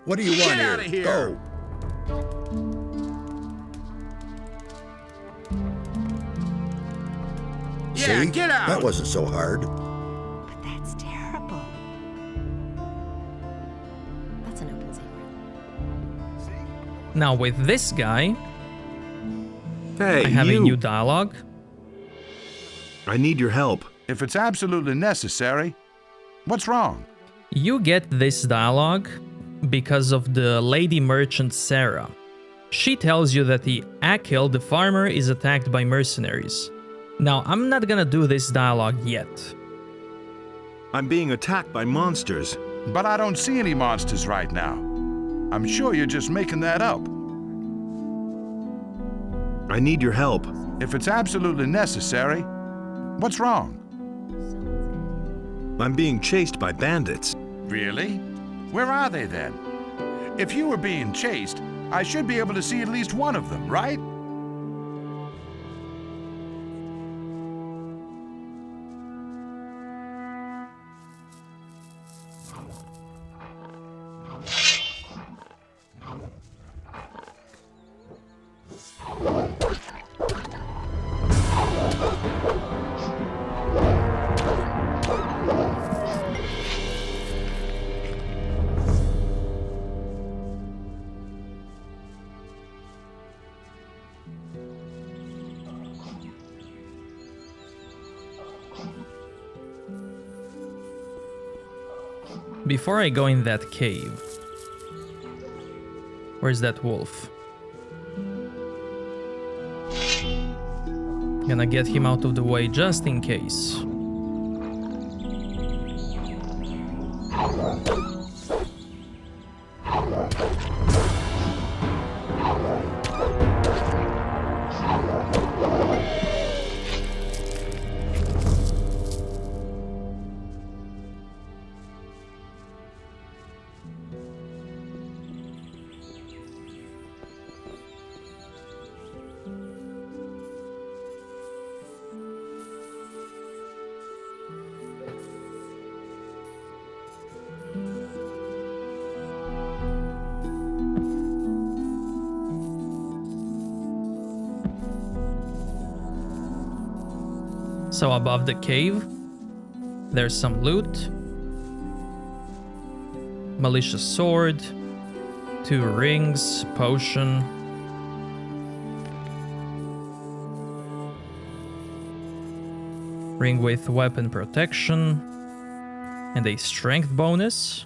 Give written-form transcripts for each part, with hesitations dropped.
What do you want Get out of here. Go. Yeah, See? get out. That wasn't so hard. But that's terrible. That's an open secret. Now with this guy, Hey, I have a you! new dialogue. I need your help. If it's absolutely necessary, what's wrong? You get this dialogue because of the lady merchant Sarah. She tells you that the Akil, the farmer, is attacked by mercenaries. Now, I'm not gonna do this dialogue yet. I'm being attacked by monsters. But I don't see any monsters right now. I'm sure you're just making that up. I need your help. If it's absolutely necessary, what's wrong? I'm being chased by bandits. Really? Where are they then? If you were being chased, I should be able to see at least one of them, right? Before I go in that cave, where's that wolf? Gonna get him out of the way just in case. So above the cave, there's some loot. Malicious sword, 2 rings, potion. Ring with weapon protection, and a strength bonus.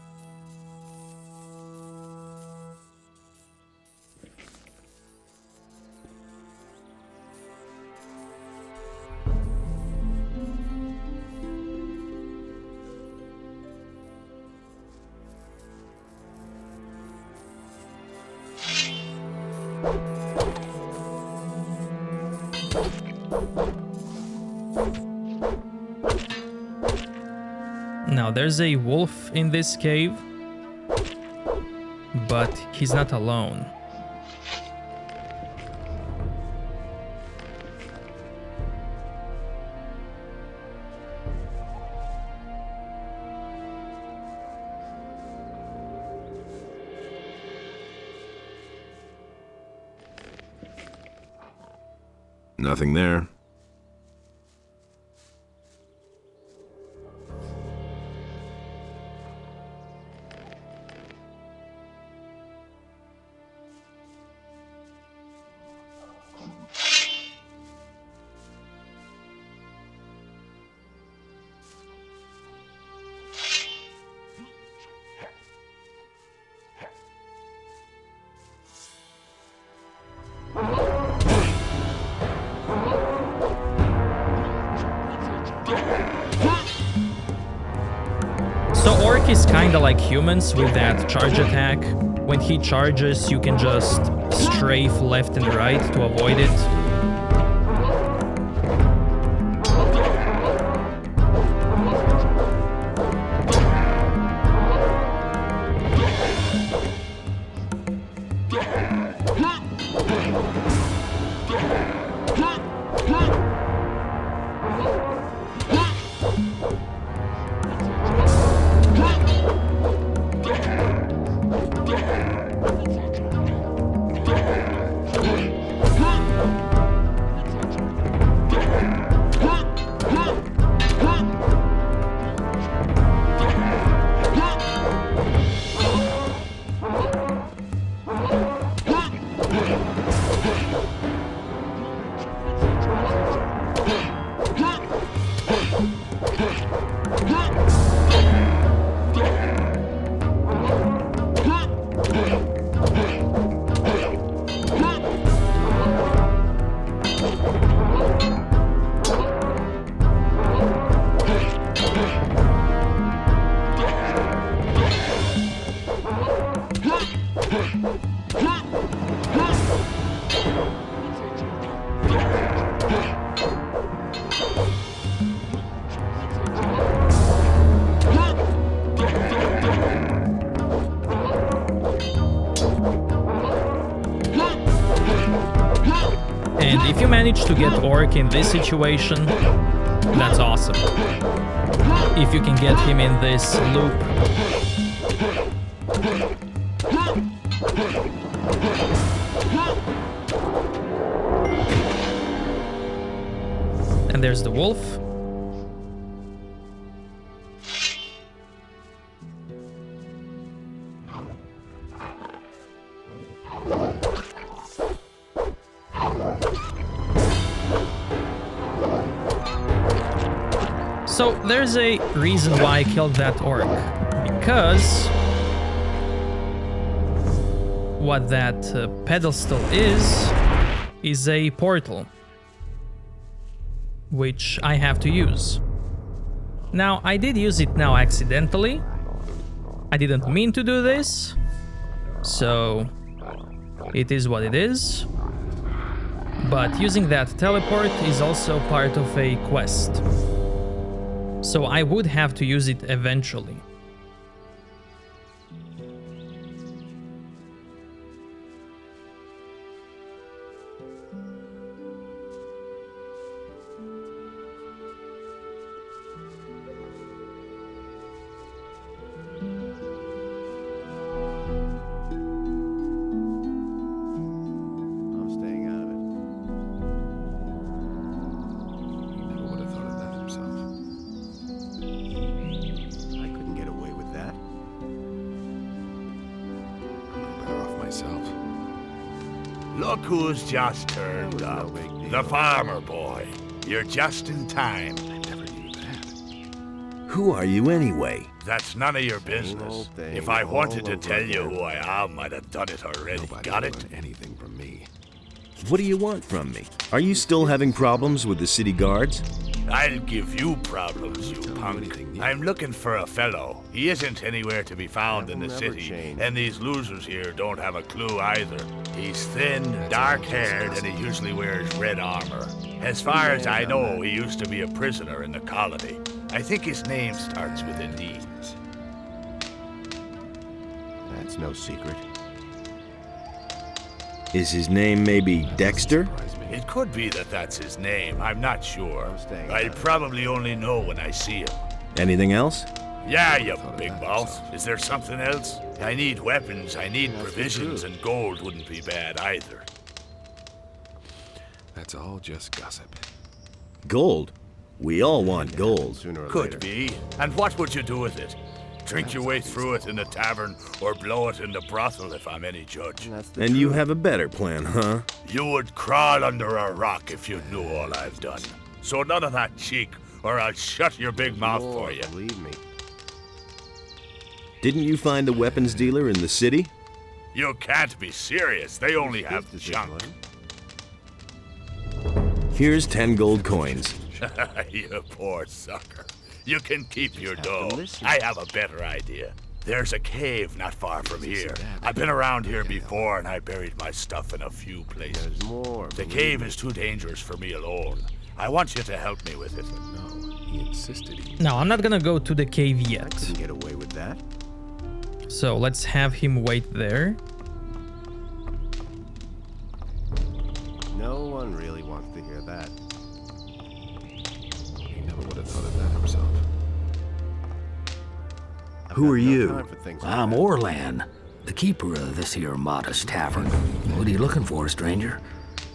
Now there's a wolf in this cave, but he's not alone. Nothing there. So Orc is kinda like humans with that charge attack. When he charges, you can just strafe left and right to avoid it. And if you manage to get Orc in this situation, that's awesome. If you can get him in this loop. And there's the wolf. So there's a reason why I killed that orc, because what that pedestal is a portal, which I have to use. Now, I did use it now accidentally. I didn't mean to do this, so it is what it is. But using that teleport is also part of a quest. So I would have to use it eventually. I'm staying out of it. He never would have thought of that himself. I couldn't get away with that. I'm no better off myself. Look who's just turned That up. was no big deal. The farmer boy. You're just in time. I never knew that. Who are you anyway? That's none of your old business. thing If I all wanted to over tell you again. who I am, I'd have done it already. Nobody Got will it? learn anything from me. What do you want from me? Are you still having problems with the city guards? I'll give you problems, you Tell me punk. anything new. I'm looking for a fellow. He isn't anywhere to be found in the That'll never city, change. and these losers here don't have a clue either. He's thin, dark-haired, and he usually wears red armor. As far as I know, he used to be a prisoner in the colony. I think his name starts with a D. That's no secret. Is his name maybe Dexter? Surprise me. It could be that that's his name. I'm not sure. I'm staying I'll out. probably only know when I see him. Anything else? Yeah, you thought of big that mouth. myself. Is there something else? I need weapons, I need That's the provisions, truth. and gold wouldn't be bad either. That's all just gossip. Gold. We all want gold. Sooner or Could later. be. And what would you do with it? Drink your way through it in the tavern, or blow it in the brothel if I'm any judge. And that's the And you truth. have a better plan, huh? You would crawl under a rock if you knew all I've done. So none of that cheek, or I'll shut your big mouth More, for you. Believe me. Didn't you find a weapons dealer in the city? You can't be serious. They only His have decision, junk. wasn't Here's 10 gold coins. You poor sucker. You can keep your have to dough. listen. I have a better idea. There's a cave not far from Easy here. to have. I've been around here before, and I buried my stuff in a few it? places. There's more. The believe cave me. is too dangerous for me alone. I want you to help me with it. No, he insisted he Now, I'm not gonna go to the cave I yet. couldn't get away with that. So let's have him wait there. No one really wants to hear that. He never would have thought of that himself. I've Who got are no you? time for things like I'm that. Orlan. the keeper of this here modest tavern. What are you looking for, stranger?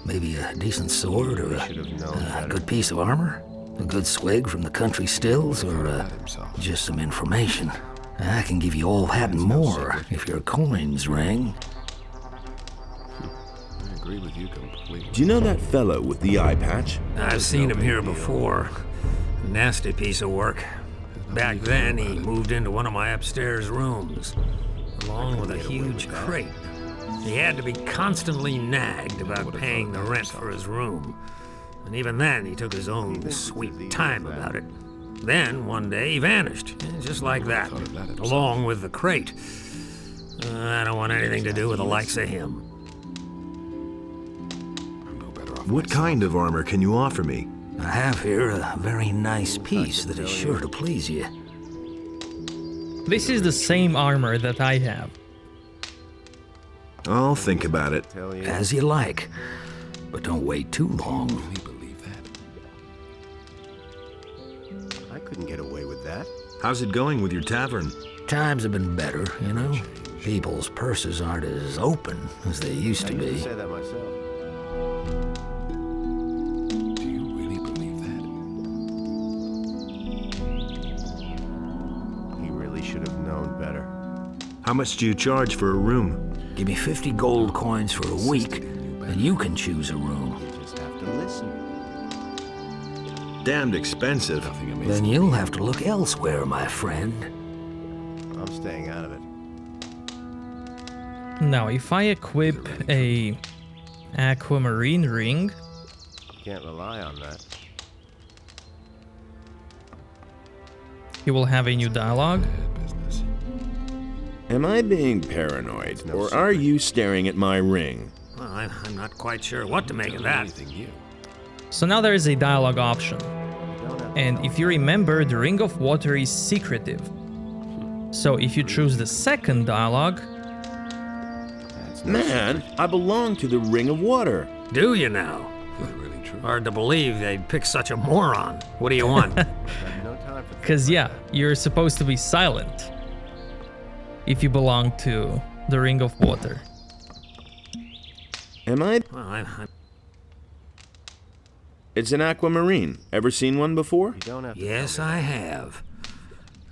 Maybe a decent sword or a good piece of armor? A good swig from the country stills, or just some information? I can give you all that and more if your coins ring. I agree with you completely. Do you know that fellow with the eye patch? I've seen him here before. Nasty piece of work. Back then, he moved into one of my upstairs rooms, along with a huge crate. He had to be constantly nagged about paying the rent for his room. And even then, he took his own sweet time about it. Then, one day, he vanished, just like that, along with the crate. I don't want anything to do with the likes of him. What kind of armor can you offer me? I have here a very nice piece that is sure to please you. This is the same armor that I have. I'll think about it. As you like, but don't wait too long. I couldn't get away with that. How's it going with your tavern? Times have been better, you know? People's purses aren't as open as they used to I used be. to say that myself. Do you really believe that? He really should have known better. How much do you charge for a room? Give me 50 gold coins for a week, and you can choose a room. You just have to listen. Damned expensive. Then you'll have to look elsewhere, my friend. I'm staying out of it. Now, if I equip a aquamarine ring, Can't rely on that. he will have a new dialogue. Am I being paranoid, or are you staring at my ring? Well, I'm not quite sure what to make of that. So now there is a dialogue option. And if you remember, the Ring of Water is secretive. So if you choose the second dialogue, Man, I belong to the Ring of Water. Do you now? Hard to believe they'd pick such a moron. What do you want? No time for because yeah, you're supposed to be silent if you belong to the Ring of Water. Am I? Well, It's an aquamarine. Ever seen one before? You don't have to yes, tell me I have.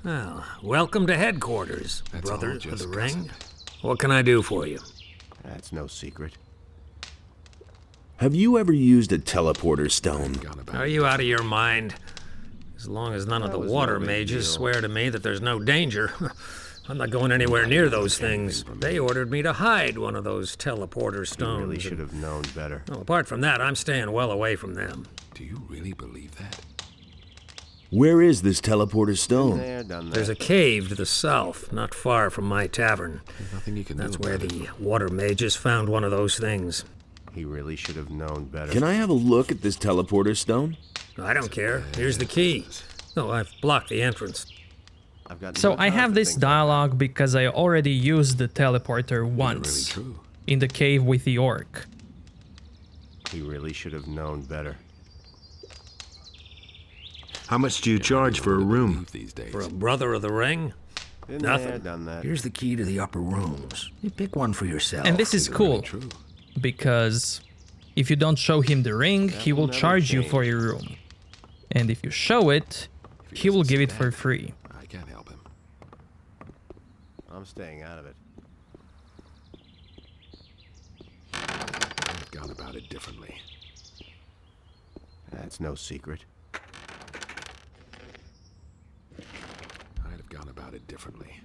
Well, welcome to headquarters, brothers of the ring. What can I do for you? that. That's no secret. Have you ever used a teleporter stone? Are you out of your mind? As long as none of the was water no big mages deal. swear to me that there's no danger, I'm not going anywhere near those things. They ordered me to hide one of those teleporter You stones. really should have known better. Well, apart from that, I'm staying well away from them. Do you really believe that? Where is this teleporter stone? There, done that. There's a cave to the south, not far from my tavern. There's nothing you can That's do where about the water mages found one of those things. He really should have known better. Can I have a look at this teleporter stone? I don't care. Here's the key. Oh, I've blocked the entrance. I've got So no I time have for this things dialogue because I already used the teleporter once true. in the cave with the orc. He really should have known better. How much do you charge for a room? These days. For a brother of the ring? Been Nothing. there, done that. Here's the key to the upper rooms. You pick one for yourself. And this is cool True. because if you don't show him the ring, he will never charge you change. for your room. And if you show it, he will give it for free. I can't help him. I'm staying out of it. I've gone about it differently. That's no secret. I'd have gone about it differently.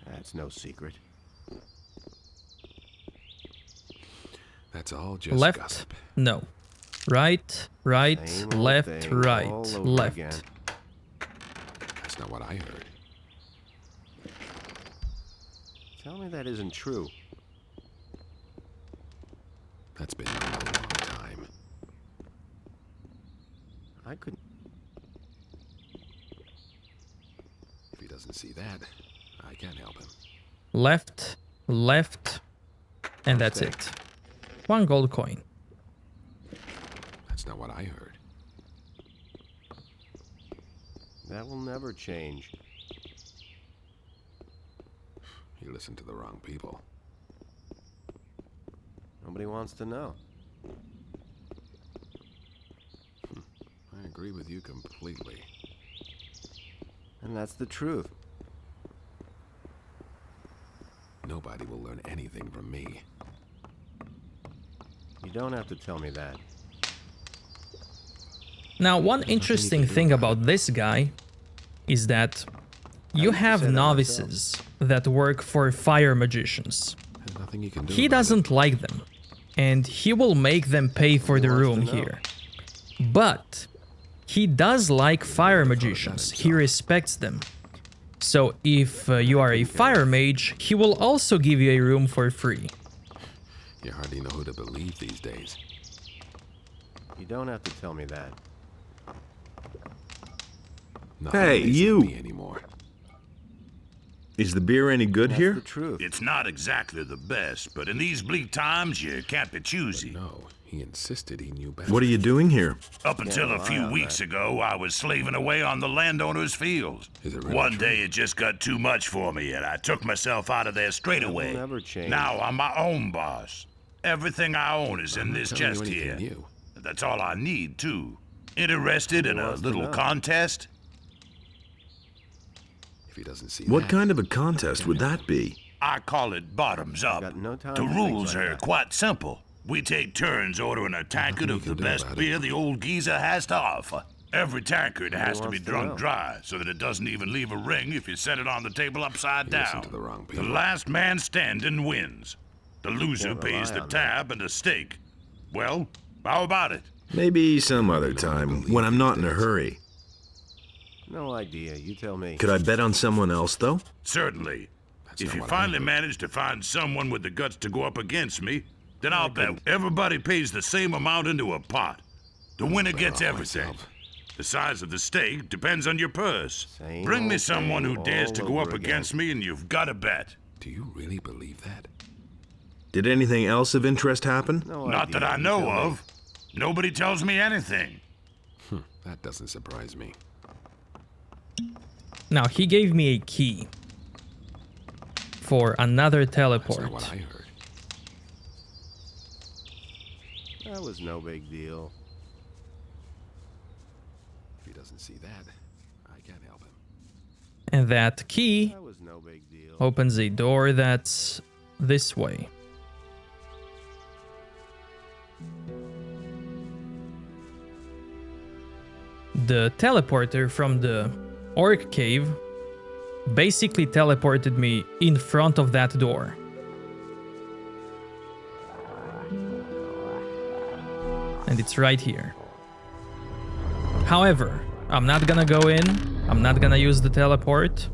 That's no secret. That's all just Left, gossip. no. Right, right, Same old left, thing right, all over left. again. That's not what I heard. Tell me that isn't true. That's been known a long time. I couldn't. If he doesn't see that, I can't help him. Left, left, and that's Mistake. it. 1 gold coin. That's not what I heard. That will never change. You listen to the wrong people. Nobody wants to know. I agree with you completely. And that's the truth. Nobody will learn anything from me. You don't have to tell me that. Now, one interesting thing about this guy is that you used to have say that novices that work for fire magicians. There's nothing you can do He about doesn't like them, and he will make them pay for the wants to room know? here. But he does like fire magicians. He respects them. So if you are a fire mage, he will also give you a room for free. it. You hardly know who to believe these days. You don't have to tell me that. Nothing Hey, amazes you! me anymore. Is the beer any good That's here? the truth. It's not exactly the best, but in these bleak times, you can't be choosy. No, he insisted he knew better. What are you doing here? Up until a rely few on weeks ago, I was slaving away on the landowner's fields. Is it really One true? day it just got too much for me, and I took myself out of there straight That will away. never change. Now I'm my own boss. Everything I own is in I'm not this telling you chest anything here. new. That's all I need, too. Interested in a wants to little know? contest? If he doesn't see What that, kind of a contest would that be? I call it bottoms up. got no time The for things rules like are that. quite simple. We take turns ordering a tankard you of the can do best about it. beer the old geezer has to offer. Every tankard has to be wants to drunk know? dry so that it doesn't even leave a ring if you set it on the table upside You listen down. to the wrong The people. last man standing wins. The loser Can't pays rely the on tab and a steak. Well, how about it? Maybe some other time, when I'm not in a hurry. No idea. You tell me. Could I bet on someone else, though? Certainly. That's If not you what I finally heard. manage to find someone with the guts to go up against me, then I'll bet everybody pays the same amount into a pot. The winner better gets off everything. myself. The size of the steak depends on your purse. Same Bring me old someone thing who dares to all go up over again. against me and you've got a bet. Do you really believe that? Did anything else of interest happen? No Not idea. that I You know tell me. of. Nobody tells me anything. That doesn't surprise me. Now, he gave me a key for another That's teleport. not what I heard. That was no big deal. If he doesn't see that, I can't help him. And that key That was no big deal. opens a door that's this way. The teleporter from the orc cave basically teleported me in front of that door. And it's right here. However, I'm not gonna go in. I'm not gonna use the teleport.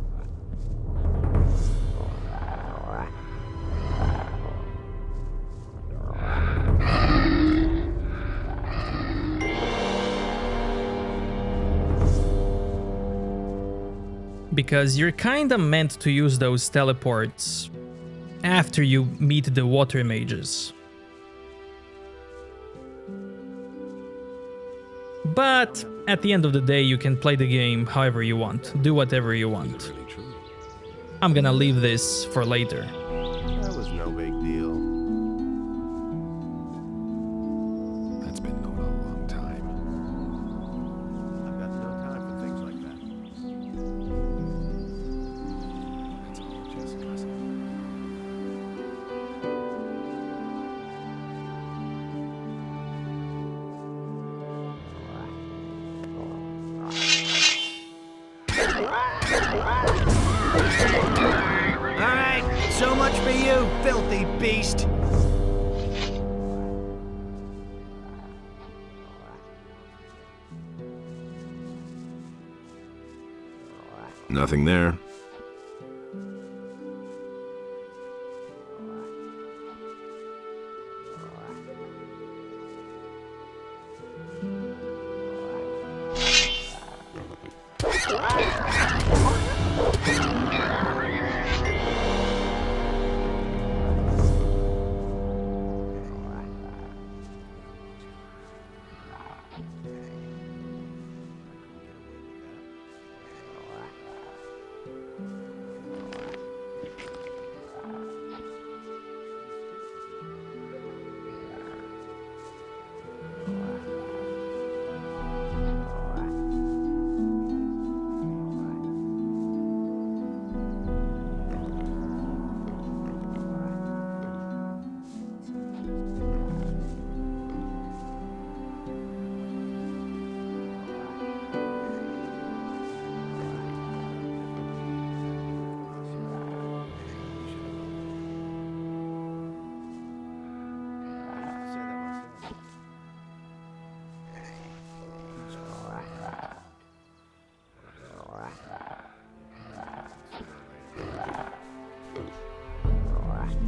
Because you're kinda meant to use those teleports after you meet the water mages. But at the end of the day, you can play the game however you want, do whatever you Is want. it really true? I'm gonna leave this for later. That was no big deal. That's been known a long time. I've got no time for things like that. That's all just gossip. All right, so much for you, filthy beast. Nothing there.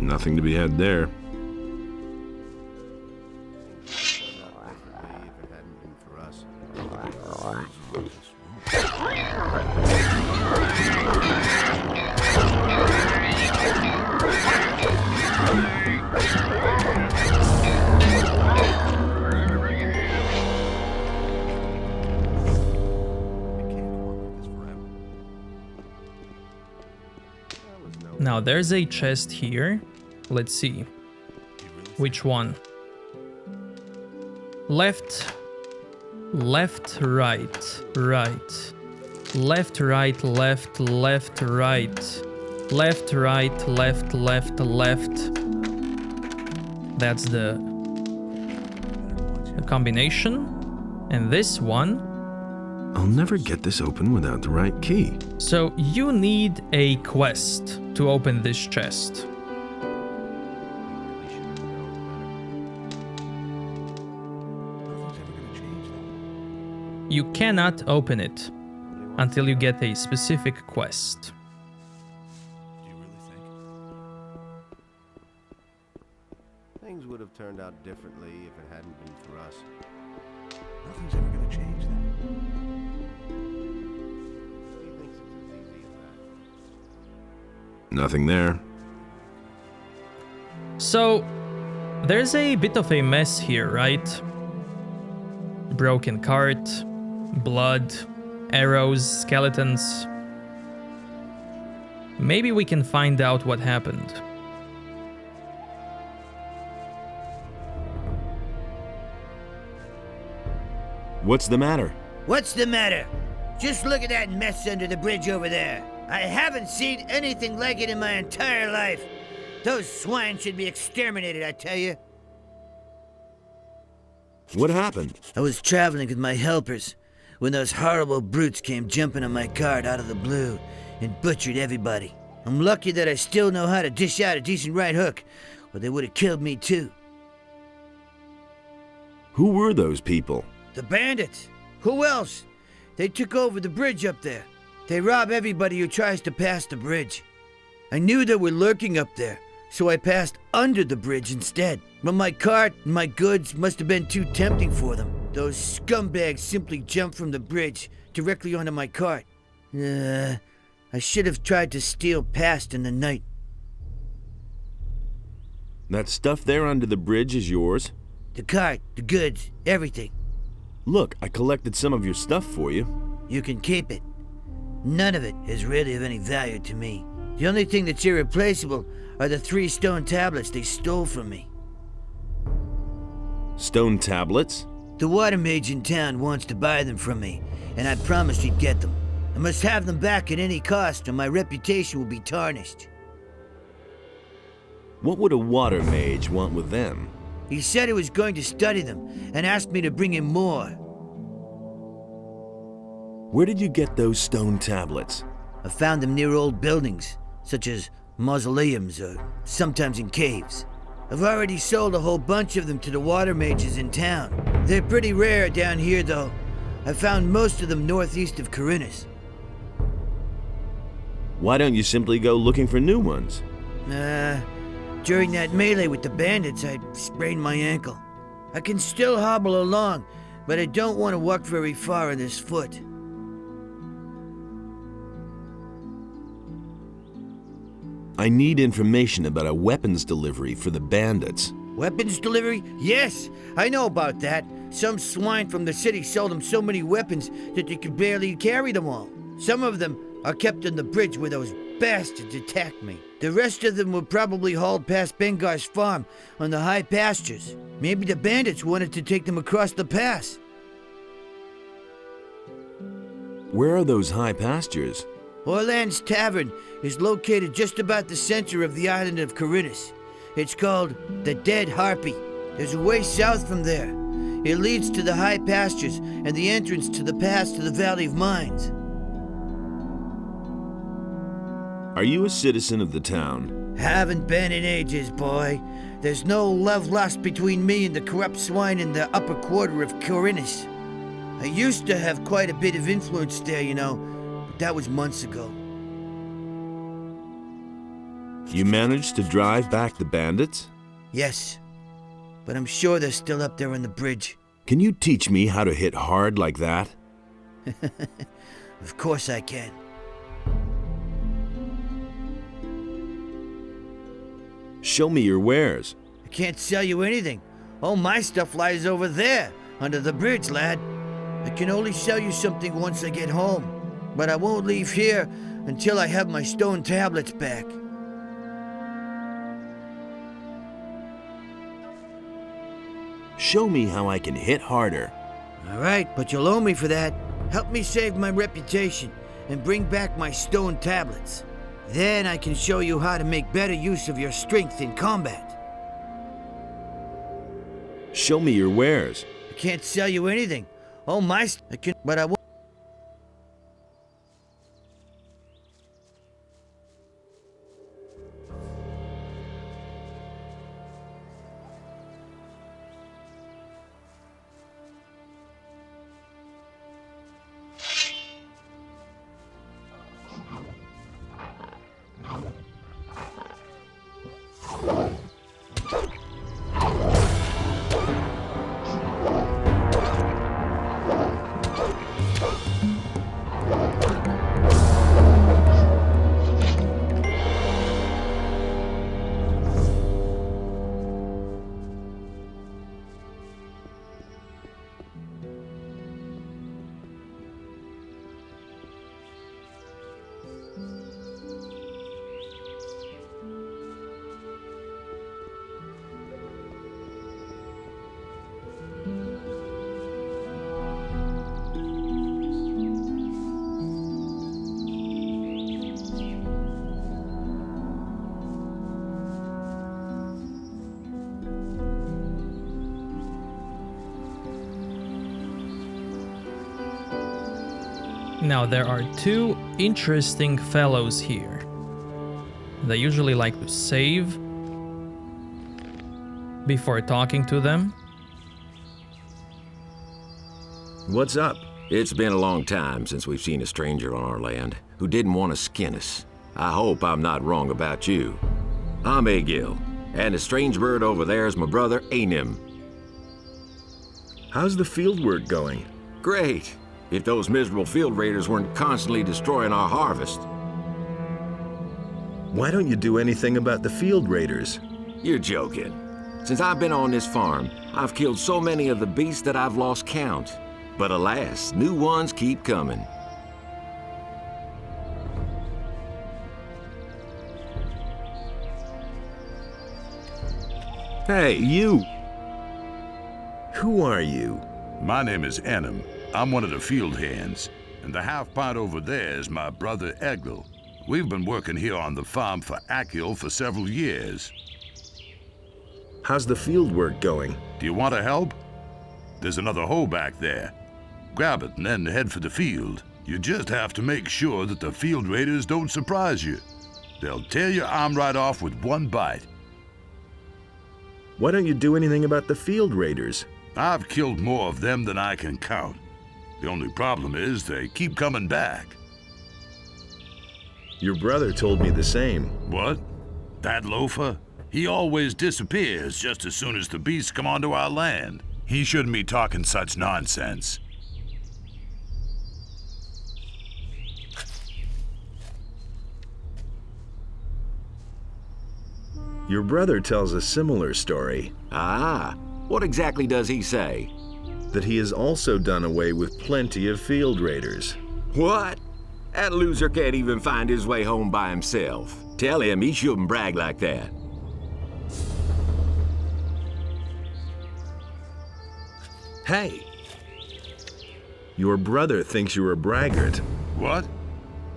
Nothing to be had there. Now there's a chest here. Let's see. Which one? Left, left, right, right. Left, right, left, left, right. Left, right, left, left, left. That's the combination. And this one. I'll never get this open without the right key. So you need a quest to open this chest. You cannot open it until you get a specific quest. Do you really think? Things would have turned out differently if it hadn't been for us. Nothing's ever gonna change that. He thinks it's as easy as that. Nothing there. So, there's a bit of a mess here, right? Broken cart, blood, arrows, skeletons. Maybe we can find out what happened. What's the matter? What's the matter? Just look at that mess under the bridge over there. I haven't seen anything like it in my entire life. Those swine should be exterminated, I tell you. What happened? I was traveling with my helpers when those horrible brutes came jumping on my cart out of the blue and butchered everybody. I'm lucky that I still know how to dish out a decent right hook, or they would have killed me too. Who were those people? The bandits. Who else? They took over the bridge up there. They rob everybody who tries to pass the bridge. I knew they were lurking up there, so I passed under the bridge instead. But my cart and my goods must have been too tempting for them. Those scumbags simply jumped from the bridge directly onto my cart. I should have tried to steal past in the night. That stuff there under the bridge is yours? The cart, the goods, everything. Look, I collected some of your stuff for you. You can keep it. None of it is really of any value to me. The only thing that's irreplaceable are the 3 stone tablets they stole from me. Stone tablets? The water mage in town wants to buy them from me, and I promised he'd get them. I must have them back at any cost, or my reputation will be tarnished. What would a water mage want with them? He said he was going to study them, and asked me to bring him more. Where did you get those stone tablets? I found them near old buildings, such as mausoleums or sometimes in caves. I've already sold a whole bunch of them to the water mages in town. They're pretty rare down here, though. I found most of them northeast of Corinus. Why don't you simply go looking for new ones? During that melee with the bandits, I sprained my ankle. I can still hobble along, but I don't want to walk very far on this foot. I need information about a weapons delivery for the bandits. Weapons delivery? Yes, I know about that. Some swine from the city sold them so many weapons that they could barely carry them all. Some of them are kept on the bridge where those bastards attacked me. The rest of them were probably hauled past Bengar's farm on the high pastures. Maybe the bandits wanted to take them across the pass. Where are those high pastures? Orland's Tavern is located just about the center of the island of Corinus. It's called the Dead Harpy. There's a way south from there. It leads to the high pastures and the entrance to the pass to the Valley of Mines. Are you a citizen of the town? Haven't been in ages, boy. There's no love lost between me and the corrupt swine in the upper quarter of Corinus. I used to have quite a bit of influence there, you know, but that was months ago. You managed to drive back the bandits? Yes, but I'm sure they're still up there on the bridge. Can you teach me how to hit hard like that? Of course I can. Show me your wares. I can't sell you anything. All my stuff lies over there, under the bridge, lad. I can only sell you something once I get home, but I won't leave here until I have my stone tablets back. Show me how I can hit harder. All right, but you'll owe me for that. Help me save my reputation and bring back my stone tablets. Then I can show you how to make better use of your strength in combat. Show me your wares. I can't sell you anything. All my I can, but I won't. Now, there are two interesting fellows here. They usually like to save before talking to them. What's up? It's been a long time since we've seen a stranger on our land who didn't want to skin us. I hope I'm not wrong about you. I'm Egil, and the strange bird over there is my brother Anim. How's the field work going? Great, if those miserable field raiders weren't constantly destroying our harvest. Why don't you do anything about the field raiders? You're joking. Since I've been on this farm, I've killed so many of the beasts that I've lost count. But alas, new ones keep coming. Hey, you! Who are you? My name is Enim. I'm one of the field hands, and the half-pint over there is my brother Egil. We've been working here on the farm for Akil for several years. How's the field work going? Do you want to help? There's another hoe back there. Grab it and then head for the field. You just have to make sure that the field raiders don't surprise you. They'll tear your arm right off with one bite. Why don't you do anything about the field raiders? I've killed more of them than I can count. The only problem is they keep coming back. Your brother told me the same. What? That loafer? He always disappears just as soon as the beasts come onto our land. He shouldn't be talking such nonsense. Your brother tells a similar story. Ah, what exactly does he say? That he has also done away with plenty of field raiders. What? That loser can't even find his way home by himself. Tell him he shouldn't brag like that. Hey! Your brother thinks you're a braggart. What?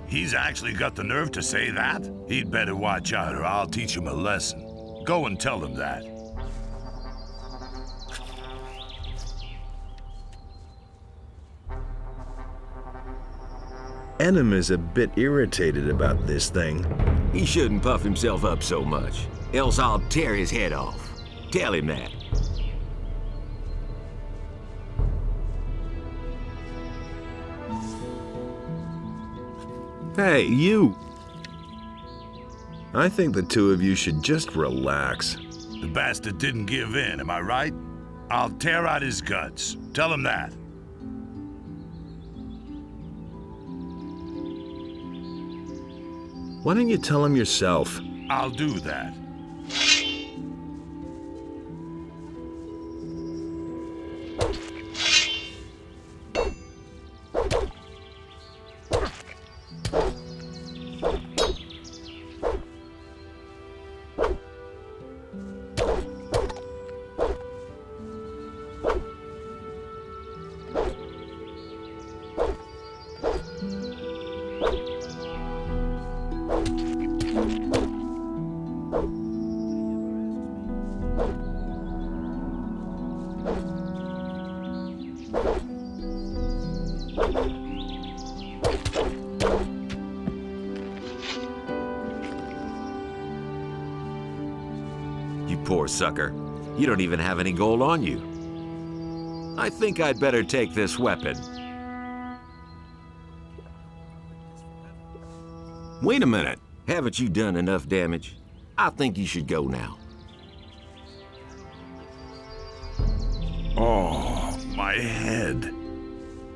He's actually got the nerve to say that? He'd better watch out or I'll teach him a lesson. Go and tell him that. Enim is a bit irritated about this thing. He shouldn't puff himself up so much, else I'll tear his head off. Tell him that. Hey, you! I think the two of you should just relax. The bastard didn't give in, am I right? I'll tear out his guts. Tell him that. Why don't you tell him yourself? I'll do that. You poor sucker. You don't even have any gold on you. I think I'd better take this weapon. Wait a minute. Haven't you done enough damage? I think you should go now. Oh, my head.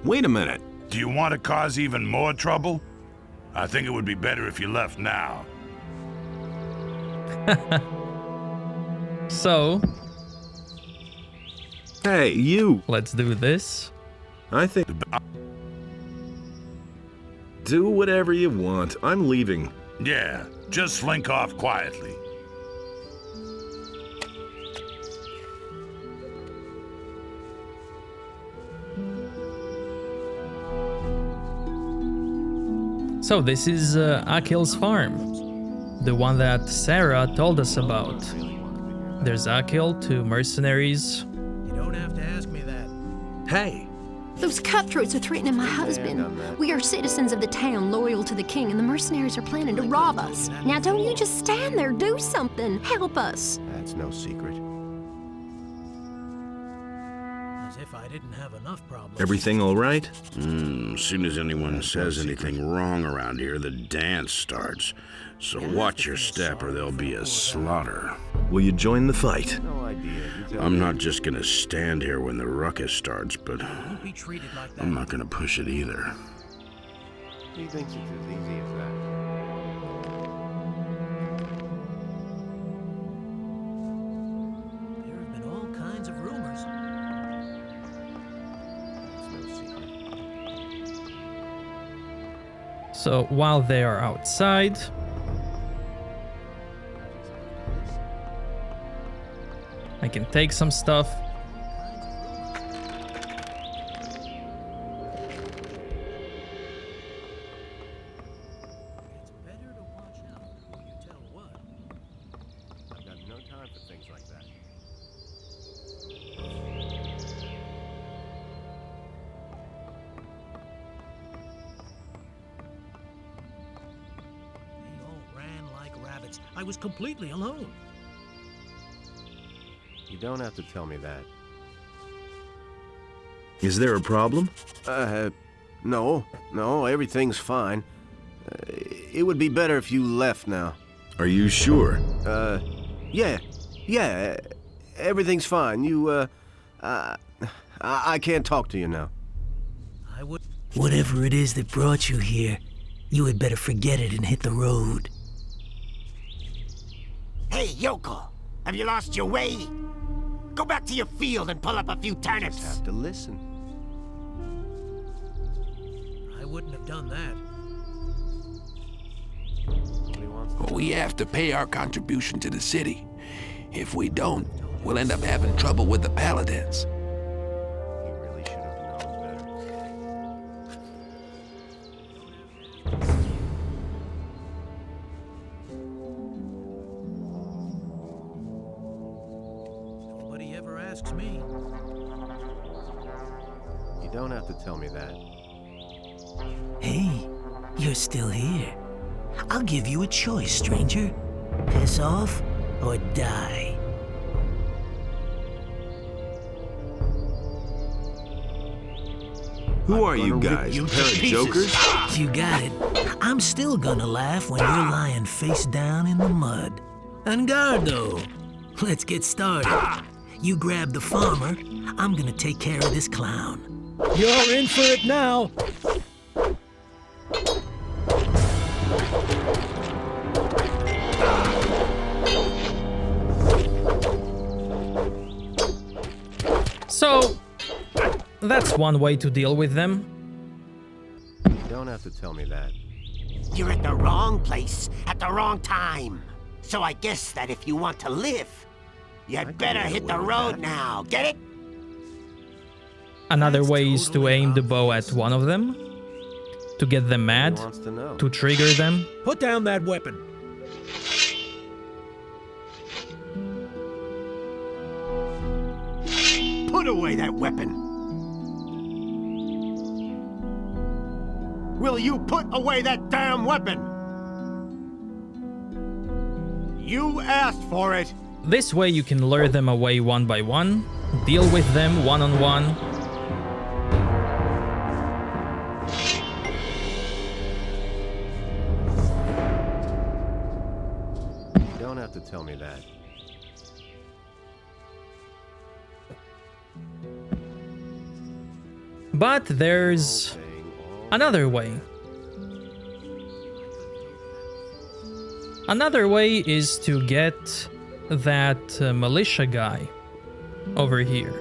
Wait a minute. Do you want to cause even more trouble? I think it would be better if you left now. So, Hey, you! let's do this. I think... Do whatever you want. I'm leaving. Yeah, just slink off quietly. So this is Akil's farm, the one that Sarah told us about. There's Akil, 2 mercenaries. You don't have to ask me that. Hey! Those cutthroats are threatening my husband. We are citizens of the town, loyal to the king, and the mercenaries are planning to rob us. Now don't you just stand there, do something. Help us. That's no secret. As if I didn't have enough problems. Everything all right? As soon as anyone says anything wrong around here, the dance starts. So watch your step or there'll be a slaughter. Will you join the fight? No idea. You tell I'm me. not just gonna stand here when the ruckus starts, but Be treated like that. I'm not gonna push it either. He thinks it's as easy as that. There have been all kinds of rumors. That's no secret. So while they are outside, I can take some stuff. It's better to watch out who you tell what. I've got no time for things like that. They all ran like rabbits. I was completely alone. You don't have to tell me that. Is there a problem? No, everything's fine. It would be better if you left now. Are you sure? Yeah, everything's fine. I can't talk to you now. I would. Whatever it is that brought you here, you had better forget it and hit the road. Hey, Yoko, have you lost your way? Go back to your field and pull up a few Just turnips. have to listen. I wouldn't have done that. Nobody wants to. We have to pay our contribution to the city. If we don't, we'll end up having trouble with the paladins. He really should have known better. Nobody ever asks me. You don't have to tell me that. Hey, you're still here. I'll give you a choice, stranger. Piss off or die. Who are you guys? A pair of jokers? You got it. I'm still gonna laugh when you're lying face down in the mud. Angardo, let's get started. You grab the farmer. I'm gonna take care of this clown. You're in for it now. So, that's one way to deal with them. You don't have to tell me that. You're at the wrong place at the wrong time. So I guess that if you want to live, you'd better hit the road now. Get it? Another way is to aim the bow at one of them, to get them mad, to trigger them. Put down that weapon. Put away that weapon. Will you put away that damn weapon? You asked for it. This way you can lure them away one by one, deal with them one-on-one. You don't have to tell me that. But there's another way. Another way is to get that militia guy over here.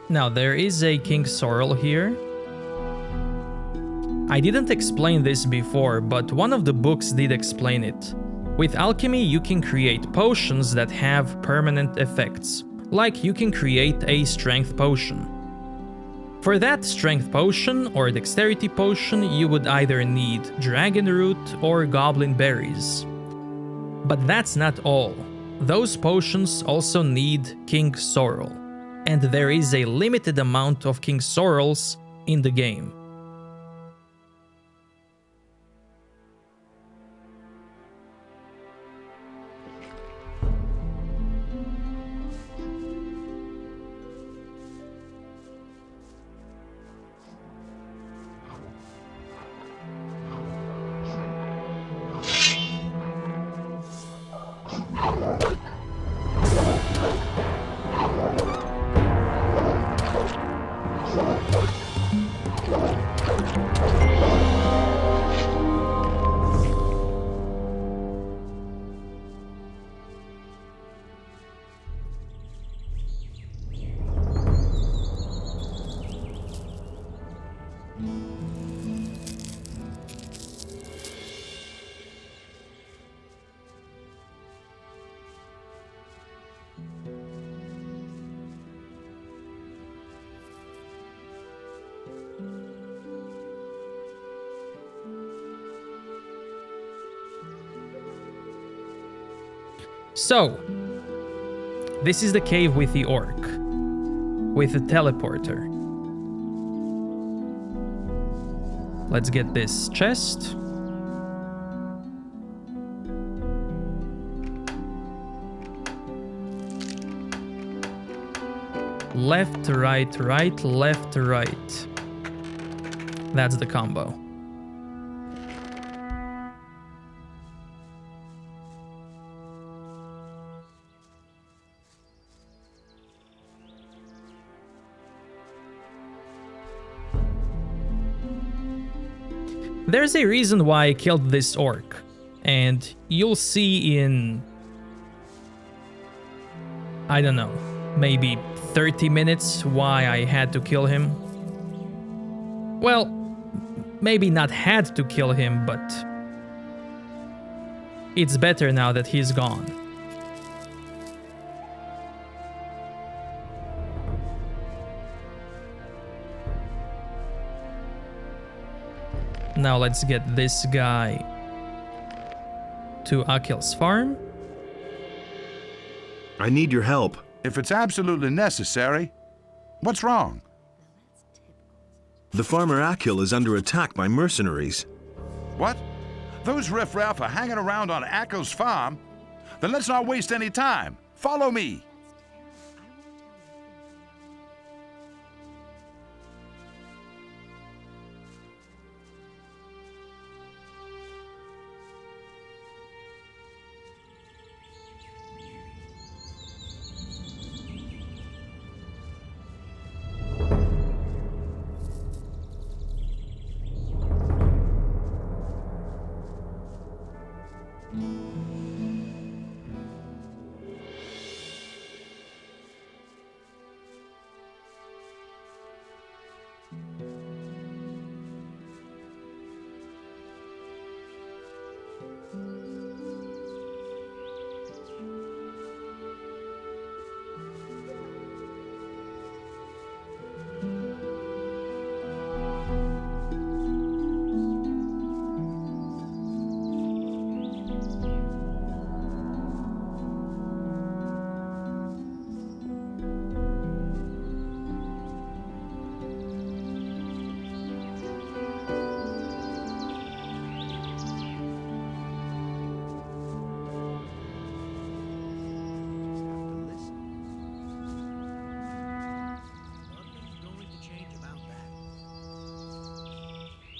Now there is a King Sorrel here. I didn't explain this before, but one of the books did explain it. With alchemy you can create potions that have permanent effects, like you can create a strength potion. For that strength potion or dexterity potion you would either need dragon root or goblin berries. But that's not all. Those potions also need King Sorrel. And there is a limited amount of King Sorrels in the game. So, this is the cave with the orc, with the teleporter. Let's get this chest. Left, right, right, left, right. That's the combo. There's a reason why I killed this orc, and you'll see in, I don't know, maybe 30 minutes why I had to kill him. Well, maybe not had to kill him, but it's better now that he's gone. Now let's get this guy to Akil's farm. I need your help. If it's absolutely necessary, what's wrong? The farmer Akil is under attack by mercenaries. What? Those riffraff are hanging around on Akil's farm? Then let's not waste any time. Follow me.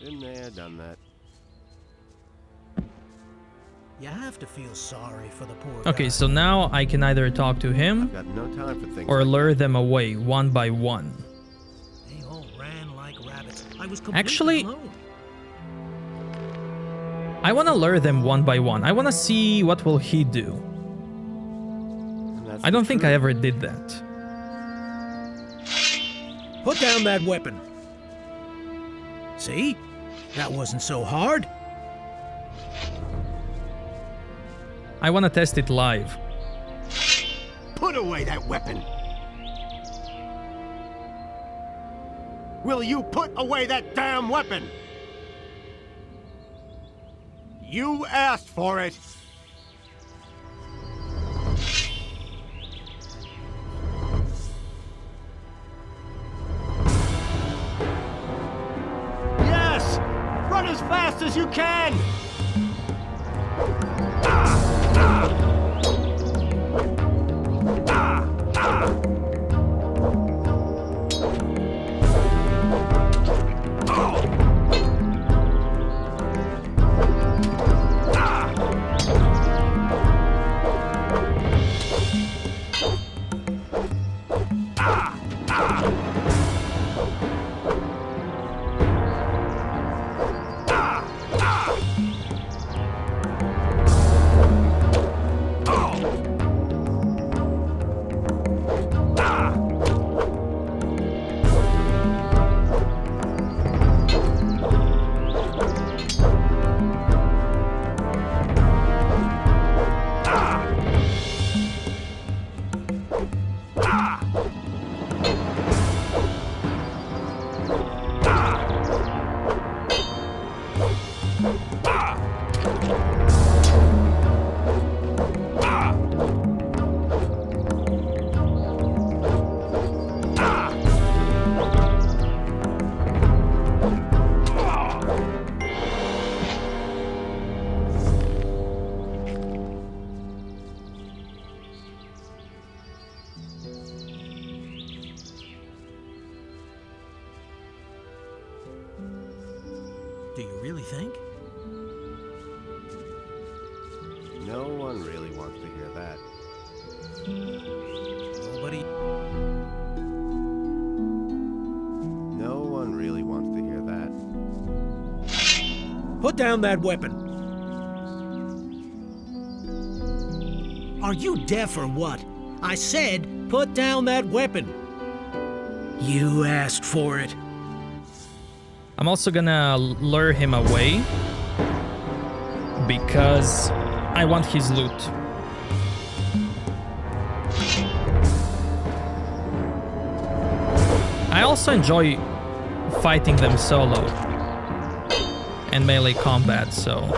Been there, done that. You have to feel sorry for the poor guy. Okay, so now I can either talk to him Got no time for things or like lure them away one by one. They all ran like rabbits. I was completely Actually, alone. I want to lure them one by one. I want to see what will he do. I don't think I ever did that. Put down that weapon. See? That wasn't so hard. I want to test it live. Put away that weapon! Will you put away that damn weapon? You asked for it! Yes! Run as fast as you can! Do you really think? No one really wants to hear that. Nobody. No one really wants to hear that. Put down that weapon. Are you deaf or what? I said, put down that weapon. You asked for it. I'm also gonna lure him away because I want his loot. I also enjoy fighting them solo and melee combat, so...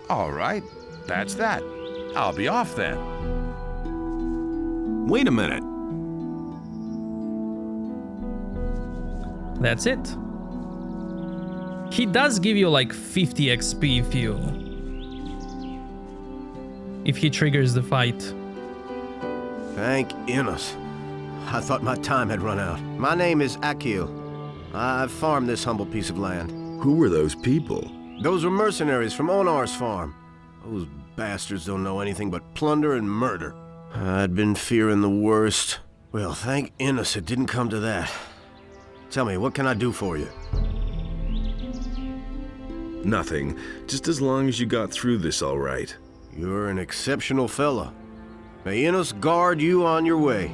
All right, that's that. I'll be off then. Wait a minute. That's it. He does give you like 50 XP if he triggers the fight. Thank Innos. I thought my time had run out. My name is Akil. I've farmed this humble piece of land. Who were those people? Those were mercenaries from Onar's farm. Those bastards don't know anything but plunder and murder. I'd been fearing the worst. Well, thank Innos it didn't come to that. Tell me, what can I do for you? Nothing. Just as long as you got through this all right. You're an exceptional fella. May Innos guard you on your way.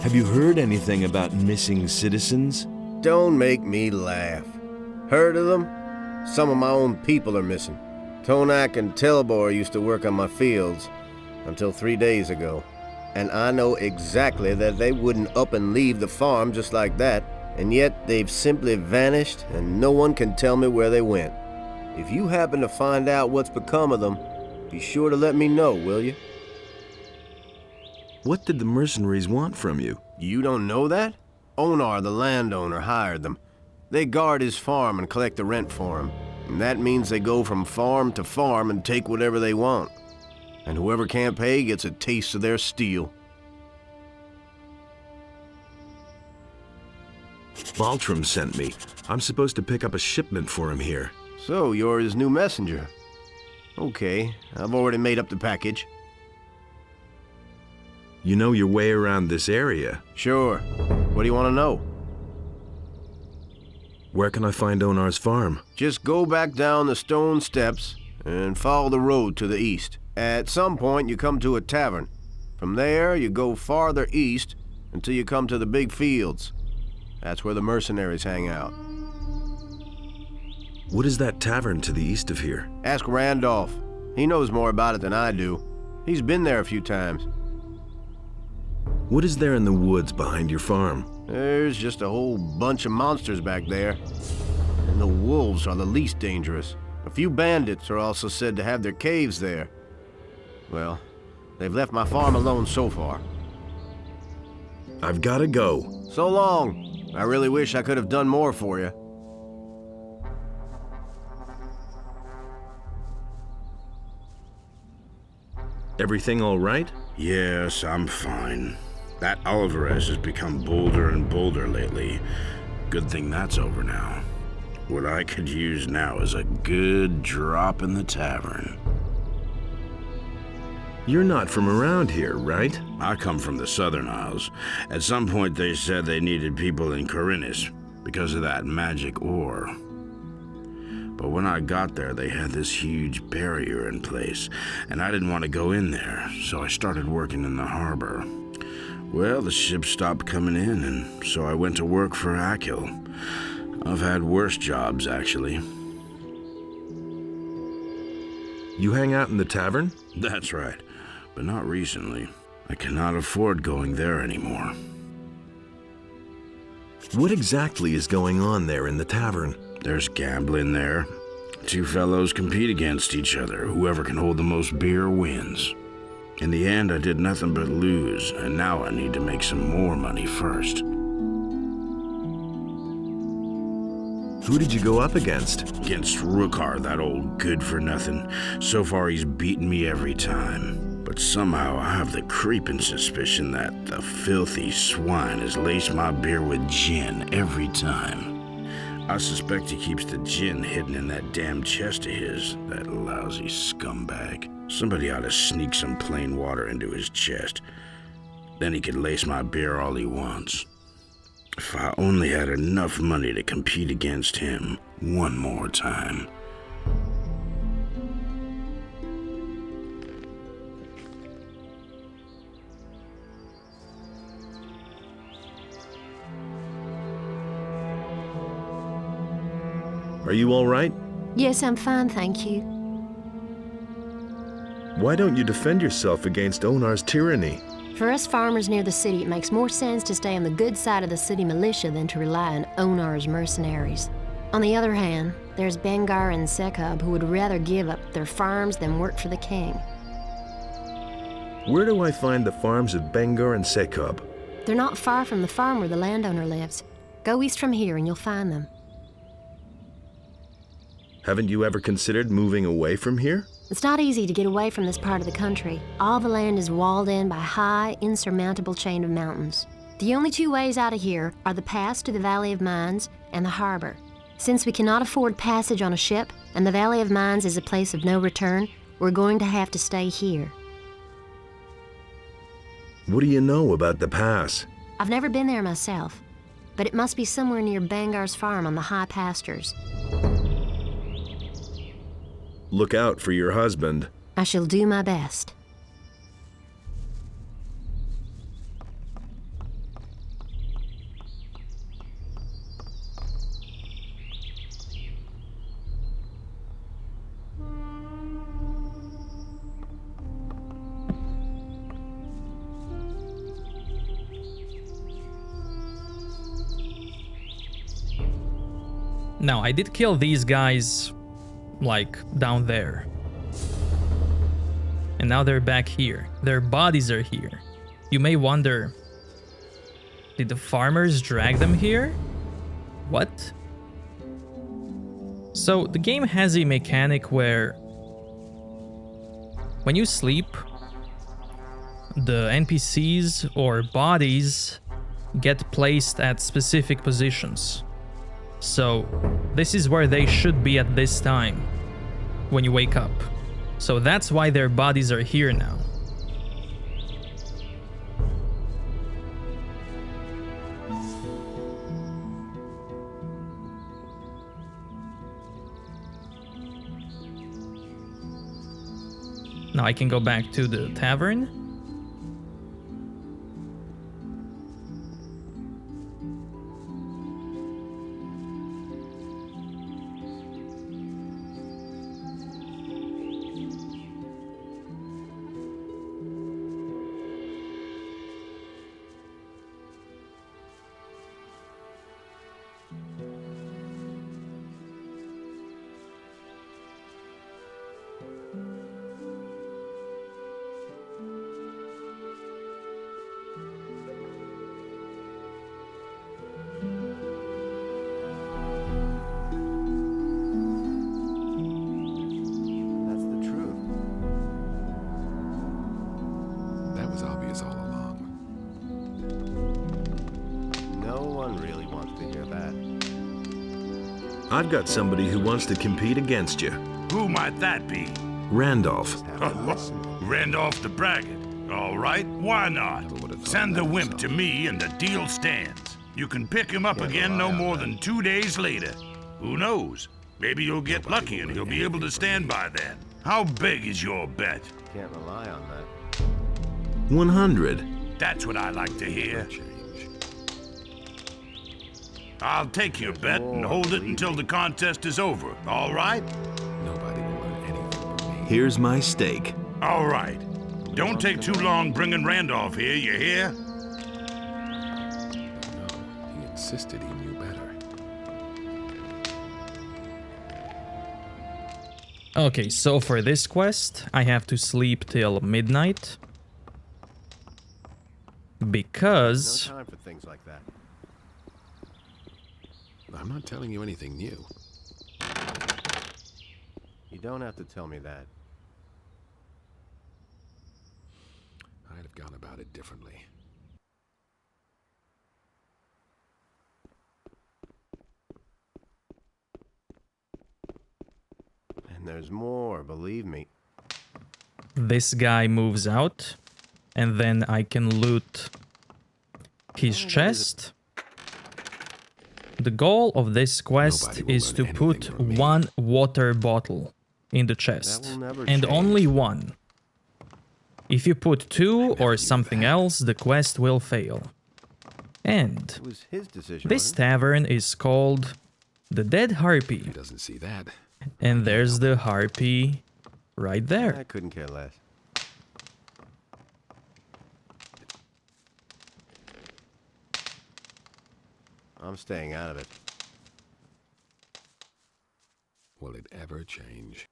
Have you heard anything about missing citizens? Don't make me laugh. Heard of them? Some of my own people are missing. Tonak and Telbor used to work on my fields until 3 days ago. And I know exactly that they wouldn't up and leave the farm just like that, and yet they've simply vanished and no one can tell me where they went. If you happen to find out what's become of them, be sure to let me know, will you? What did the mercenaries want from you? You don't know that? Onar, the landowner, hired them. They guard his farm and collect the rent for him. And that means they go from farm to farm and take whatever they want. And whoever can't pay gets a taste of their steel. Baltram sent me. I'm supposed to pick up a shipment for him here. So, you're his new messenger. Okay, I've already made up the package. You know your way around this area? Sure. What do you want to know? Where can I find Onar's farm? Just go back down the stone steps and follow the road to the east. At some point, you come to a tavern. From there, you go farther east until you come to the big fields. That's where the mercenaries hang out. What is that tavern to the east of here? Ask Randolph. He knows more about it than I do. He's been there a few times. What is there in the woods behind your farm? There's just a whole bunch of monsters back there. And the wolves are the least dangerous. A few bandits are also said to have their caves there. Well, they've left my farm alone so far. I've got to go. So long. I really wish I could have done more for you. Everything all right? Yes, I'm fine. That Alvarez has become bolder and bolder lately. Good thing that's over now. What I could use now is a good drop in the tavern. You're not from around here, right? I come from the Southern Isles. At some point they said they needed people in Corinnes because of that magic ore. But when I got there, they had this huge barrier in place, and I didn't want to go in there, so I started working in the harbor. Well, the ships stopped coming in, and so I went to work for Akil. I've had worse jobs, actually. You hang out in the tavern? That's right, but not recently. I cannot afford going there anymore. What exactly is going on there in the tavern? There's gambling there. Two fellows compete against each other. Whoever can hold the most beer wins. In the end, I did nothing but lose, and now I need to make some more money first. Who did you go up against? Against Rookar, that old good-for-nothing. So far, he's beaten me every time. But somehow I have the creeping suspicion that the filthy swine has laced my beer with gin every time. I suspect he keeps the gin hidden in that damn chest of his, that lousy scumbag. Somebody ought to sneak some plain water into his chest. Then he could lace my beer all he wants. If I only had enough money to compete against him one more time. Are you all right? Yes, I'm fine, thank you. Why don't you defend yourself against Onar's tyranny? For us farmers near the city, it makes more sense to stay on the good side of the city militia than to rely on Onar's mercenaries. On the other hand, there's Bengar and Sekub who would rather give up their farms than work for the king. Where do I find the farms of Bengar and Sekub? They're not far from the farm where the landowner lives. Go east from here and you'll find them. Haven't you ever considered moving away from here? It's not easy to get away from this part of the country. All the land is walled in by a high, insurmountable chain of mountains. The only two ways out of here are the pass to the Valley of Mines and the harbor. Since we cannot afford passage on a ship, and the Valley of Mines is a place of no return, we're going to have to stay here. What do you know about the pass? I've never been there myself, but it must be somewhere near Bangar's farm on the high pastures. Look out for your husband. I shall do my best. Now, I did kill these guys, like, down there. And now they're back here. Their bodies are here. You may wonder, did the farmers drag them here? What? So, the game has a mechanic where when you sleep, the NPCs or bodies get placed at specific positions. So, this is where they should be at this time, when you wake up. So that's why their bodies are here now. Now I can go back to the tavern. I've got somebody who wants to compete against you. Who might that be? Randolph. Randolph the Braggart. All right, why not? Send the wimp to me and the deal stands. You can pick him up again no more than 2 days later. Who knows? Maybe you'll get lucky and he'll be able to stand by then. How big is your bet? Can't rely on that. 100. That's what I like to hear. I'll take your bet and hold it until the contest is over, all right? Nobody will learn anything from me. Here's my stake. All right. Don't take too long bringing Randolph here, you hear? No, he insisted he knew better. Okay, so for this quest, I have to sleep till midnight. Because... No time for things like that. I'm not telling you anything new. You don't have to tell me that. I'd have gone about it differently. And there's more, believe me. this guy moves out, and then I can loot his chest. The goal of this quest is to put one water bottle in the chest, and only one. If you put two or something else, the quest will fail. And this tavern is called the Dead Harpy. He doesn't see that. And there's the harpy right there. I couldn't care less. I'm staying out of it. Will it ever change?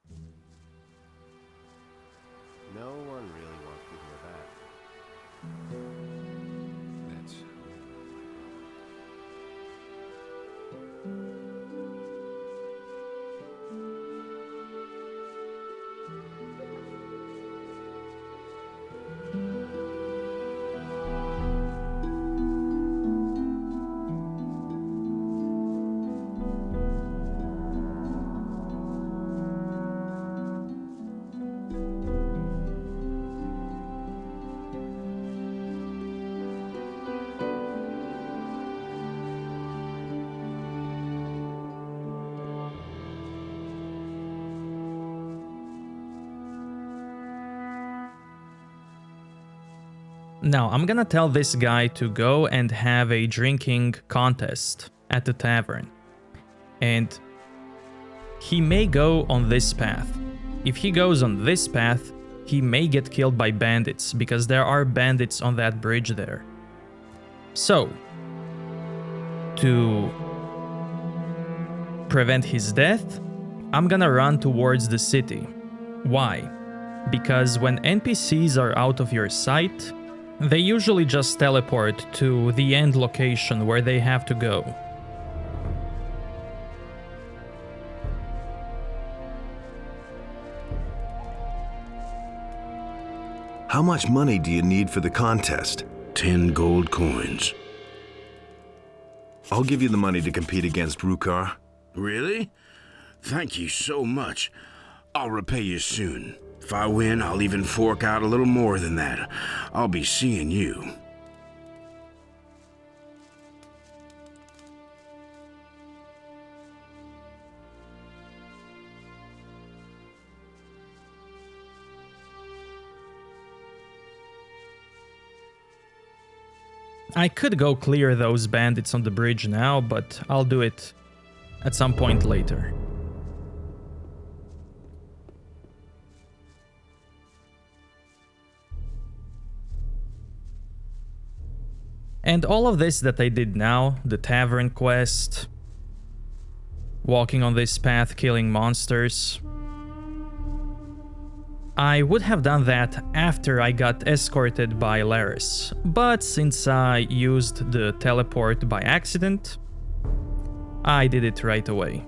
No one really wants to hear that. That's... Now, I'm gonna tell this guy to go and have a drinking contest at the tavern. And he may go on this path. If he goes on this path, he may get killed by bandits, because there are bandits on that bridge there. So, to prevent his death, I'm gonna run towards the city. Why? Because when NPCs are out of your sight, they usually just teleport to the end location where they have to go. How much money do you need for the contest? 10 gold coins. I'll give you the money to compete against Rukar. Really? Thank you so much. I'll repay you soon. If I win, I'll even fork out a little more than that. I'll be seeing you. I could go clear those bandits on the bridge now, but I'll do it at some point later. And all of this that I did now, the tavern quest, walking on this path, killing monsters, I would have done that after I got escorted by Laris, but since I used the teleport by accident, I did it right away.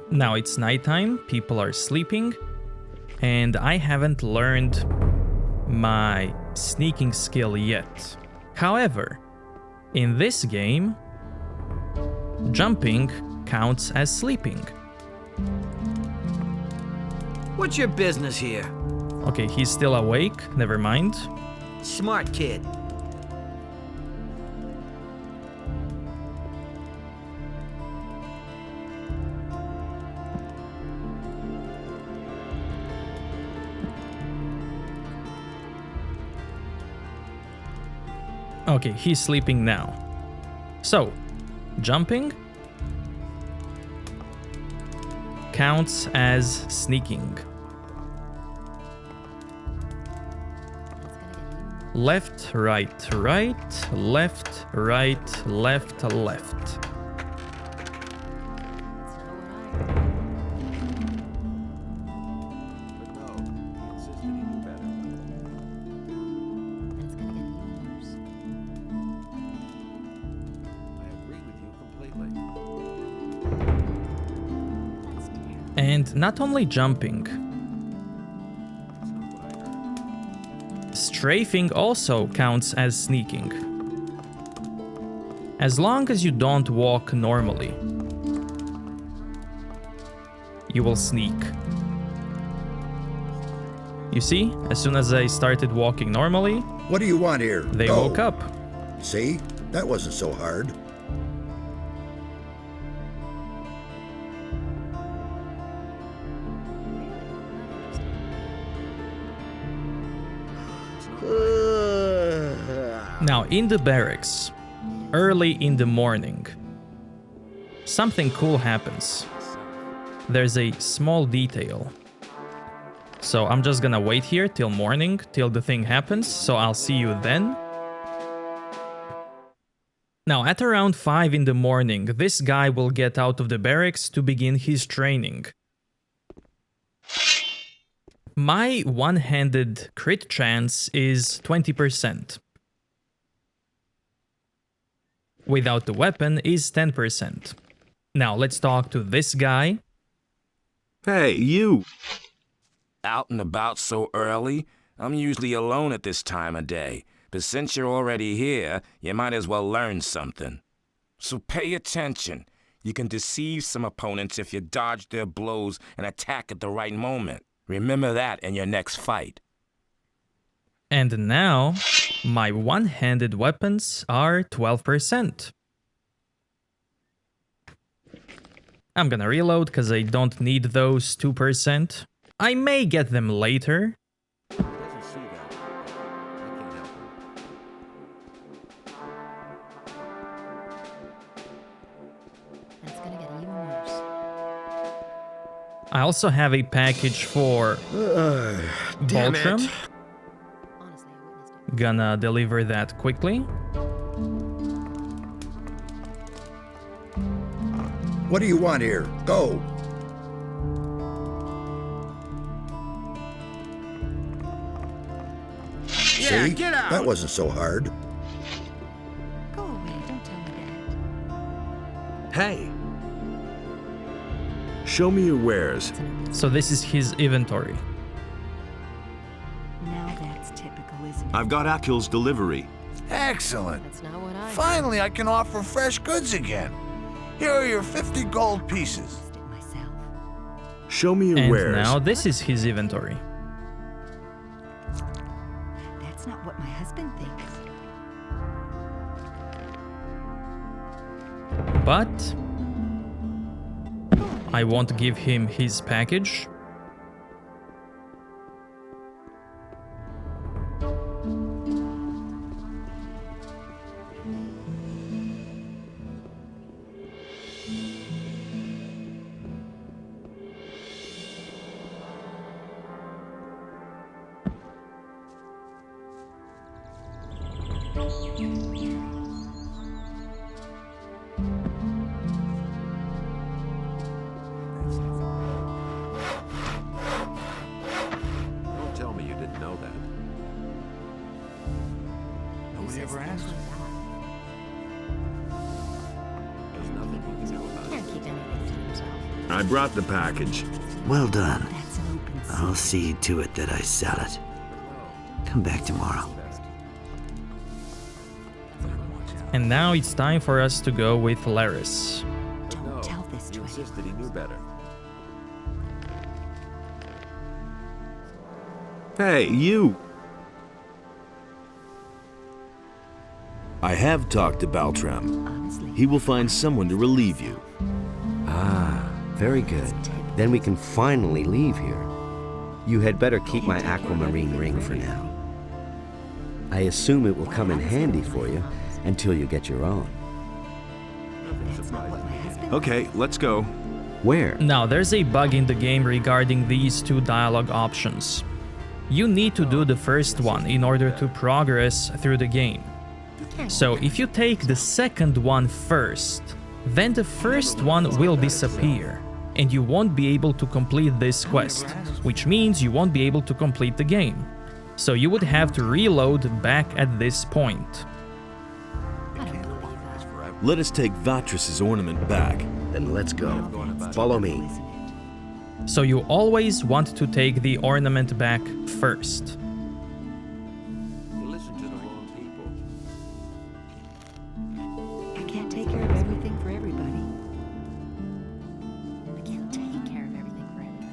Now it's nighttime, people are sleeping, and I haven't learned my sneaking skill yet. However, in this game, jumping counts as sleeping. What's your business here? Okay, he's still awake. Never mind. Smart kid. Okay, he's sleeping now. So, jumping counts as sneaking. Left, right, right, left, right, left, left. And not only jumping, strafing also counts as sneaking. As long as you don't walk normally, you will sneak. You see, as soon as I started walking normally, what do you want here? They woke up. See? That wasn't so hard. Now, in the barracks, early in the morning, something cool happens. There's a small detail. So I'm just gonna wait here till morning, till the thing happens, so I'll see you then. Now, at around 5 in the morning, this guy will get out of the barracks to begin his training. My one-handed crit chance is 20%. Without the weapon is 10%. Now let's talk to this guy. Hey, you! Out and about so early? I'm usually alone at this time of day. But since you're already here, you might as well learn something. So pay attention. You can deceive some opponents if you dodge their blows and attack at the right moment. Remember that in your next fight. And now, my one-handed weapons are 12%. I'm gonna reload because I don't need those 2%. I may get them later. I also have a package for Baltram. Gonna deliver that quickly. What do you want here? Go! Yeah, See? get out! That wasn't so hard. Go away, don't tell me that. Hey! Show me your wares. So this is his inventory. Now that's typical, isn't it? I've got Akil's delivery. Excellent. That's not what I Finally, I can offer fresh goods again. Here are your 50 gold pieces. Show me your And wares. now this is his inventory. That's not what my husband thinks. But I won't give him his package. Don't tell me you didn't know that. Nobody ever asked? There's nothing you can do about it. Can't keep anything to himself. I brought the package. Well done. I'll see to it that I sell it. Come back tomorrow. And now it's time for us to go with Laris. Don't tell this to He insisted he knew better. Hey, you! I have talked to Baltram. He will find someone to relieve you. Ah, very good. Then we can finally leave here. You had better keep my aquamarine ring for now. I assume it will come in handy for you until you get your own. Okay, let's go. Where? Now, there's a bug in the game regarding these two dialogue options. You need to do the first one in order to progress through the game. So if you take the second one first, then the first one will disappear, and you won't be able to complete this quest, which means you won't be able to complete the game. So you would have to reload back at this point. Let us take Vatris's ornament back. Then let's go. Follow me. So you always want to take the ornament back first. You listen to the wrong people. I can't take care of everything for everybody. I can't take care of everything for everybody.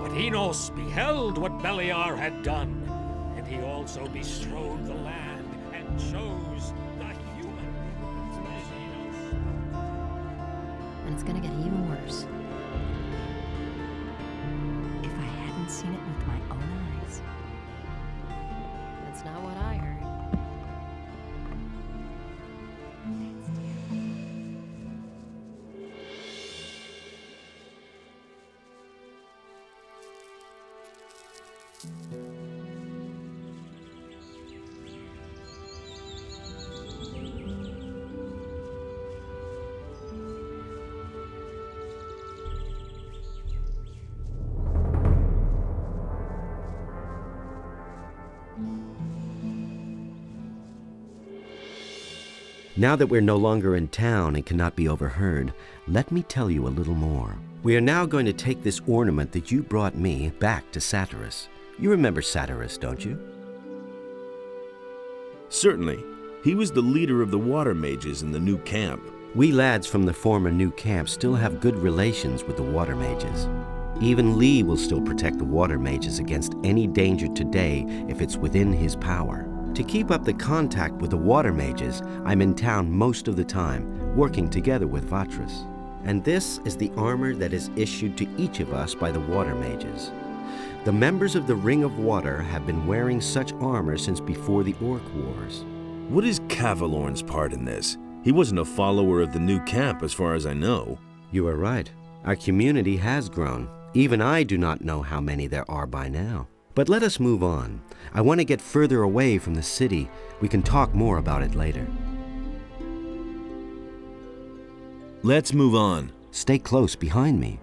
But Enos beheld what Beliar had done, and he also bestrode the land and chose the human. And it's gonna get even worse. If I hadn't seen it with my own eyes. That's not what I heard. Now that we're no longer in town and cannot be overheard, let me tell you a little more. We are now going to take this ornament that you brought me back to Satyrus. You remember Satyrus, don't you? Certainly. He was the leader of the water mages in the new camp. We lads from the former new camp still have good relations with the water mages. Even Lee will still protect the water mages against any danger today if it's within his power. To keep up the contact with the water mages, I'm in town most of the time, working together with Vatris. And this is the armor that is issued to each of us by the water mages. The members of the Ring of Water have been wearing such armor since before the Orc Wars. What is Cavalorn's part in this? He wasn't a follower of the new camp as far as I know. You are right. Our community has grown. Even I do not know how many there are by now. But let us move on. I want to get further away from the city. We can talk more about it later. Let's move on. Stay close behind me.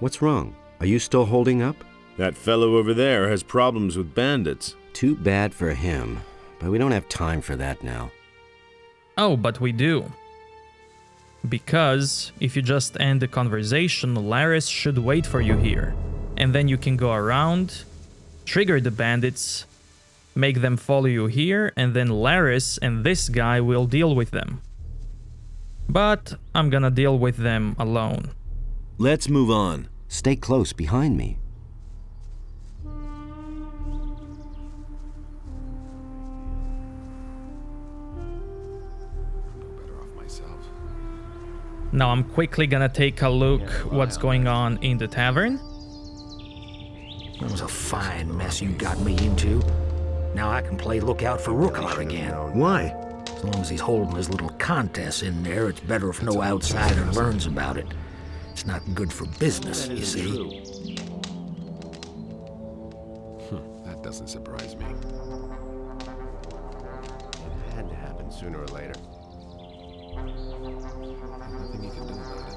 What's wrong? Are you still holding up? That fellow over there has problems with bandits. Too bad for him, but we don't have time for that now. Oh, but we do. Because if you just end the conversation, Laris should wait for you here. And then you can go around, trigger the bandits, make them follow you here, and then Laris and this guy will deal with them. But I'm gonna deal with them alone. Let's move on. Stay close behind me. Now I'm quickly gonna take a look what's going on in the tavern. That was a fine mess you got me into. Now I can play lookout for Rookar again. Why? As long as he's holding his little contests in there, it's better if no outsider learns about it. It's not good for business, you see. That doesn't surprise me. It had to happen sooner or later. Nothing you can do about it.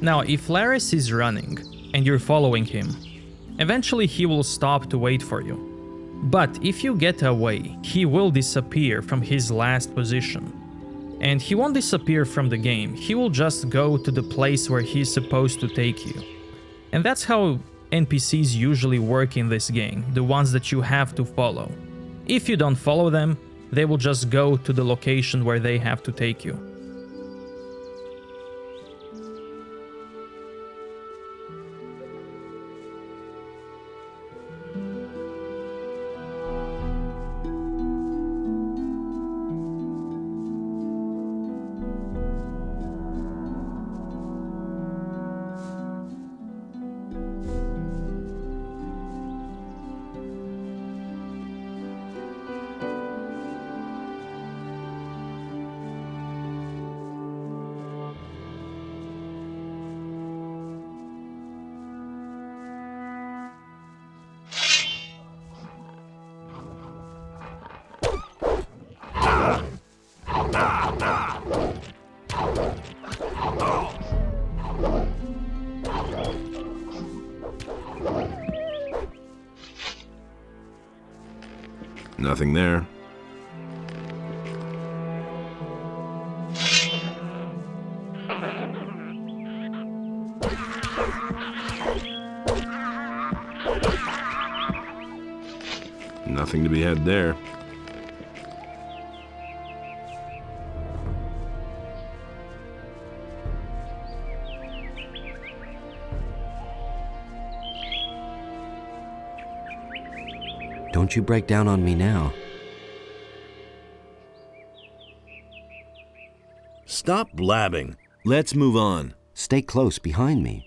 Now, if Laris is running and you're following him, eventually he will stop to wait for you. But if you get away, he will disappear from his last position. And he won't disappear from the game, he will just go to the place where he's supposed to take you. And that's how NPCs usually work in this game, the ones that you have to follow. If you don't follow them, they will just go to the location where they have to take you. Nothing there. Nothing to be had there. Don't you break down on me now. Stop blabbing. Let's move on. Stay close behind me.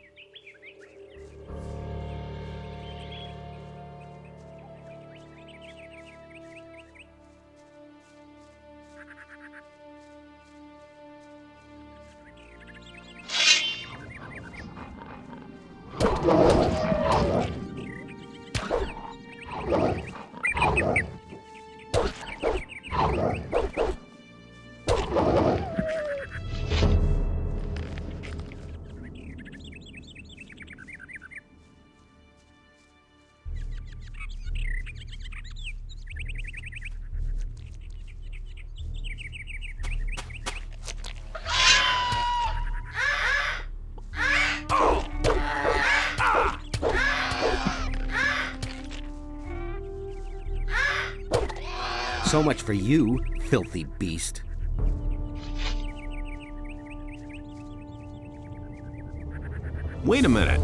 So much for you, filthy beast. Wait a minute.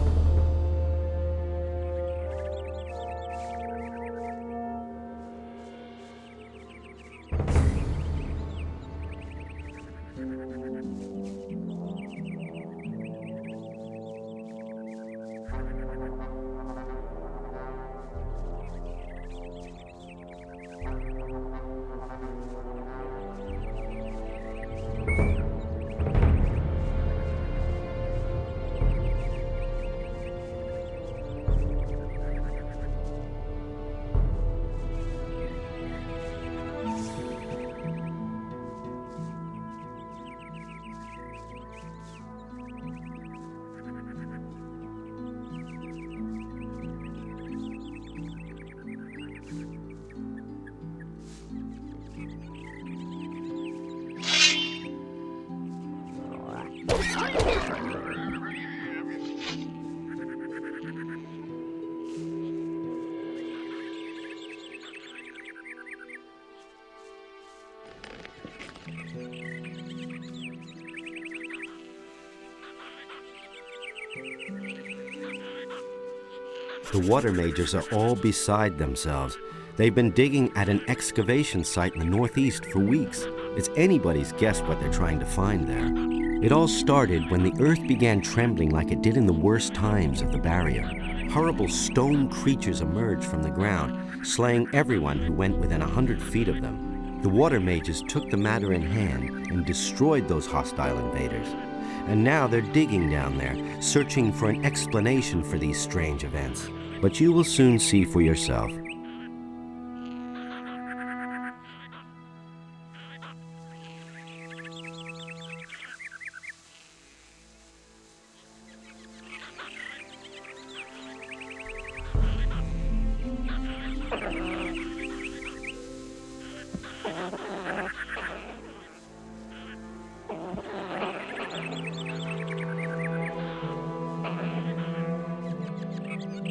The water mages are all beside themselves. They've been digging at an excavation site in the northeast for weeks. It's anybody's guess what they're trying to find there. It all started when the earth began trembling like it did in the worst times of the barrier. Horrible stone creatures emerged from the ground, slaying everyone who went within 100 feet of them. The water mages took the matter in hand and destroyed those hostile invaders. And now they're digging down there, searching for an explanation for these strange events. But you will soon see for yourself.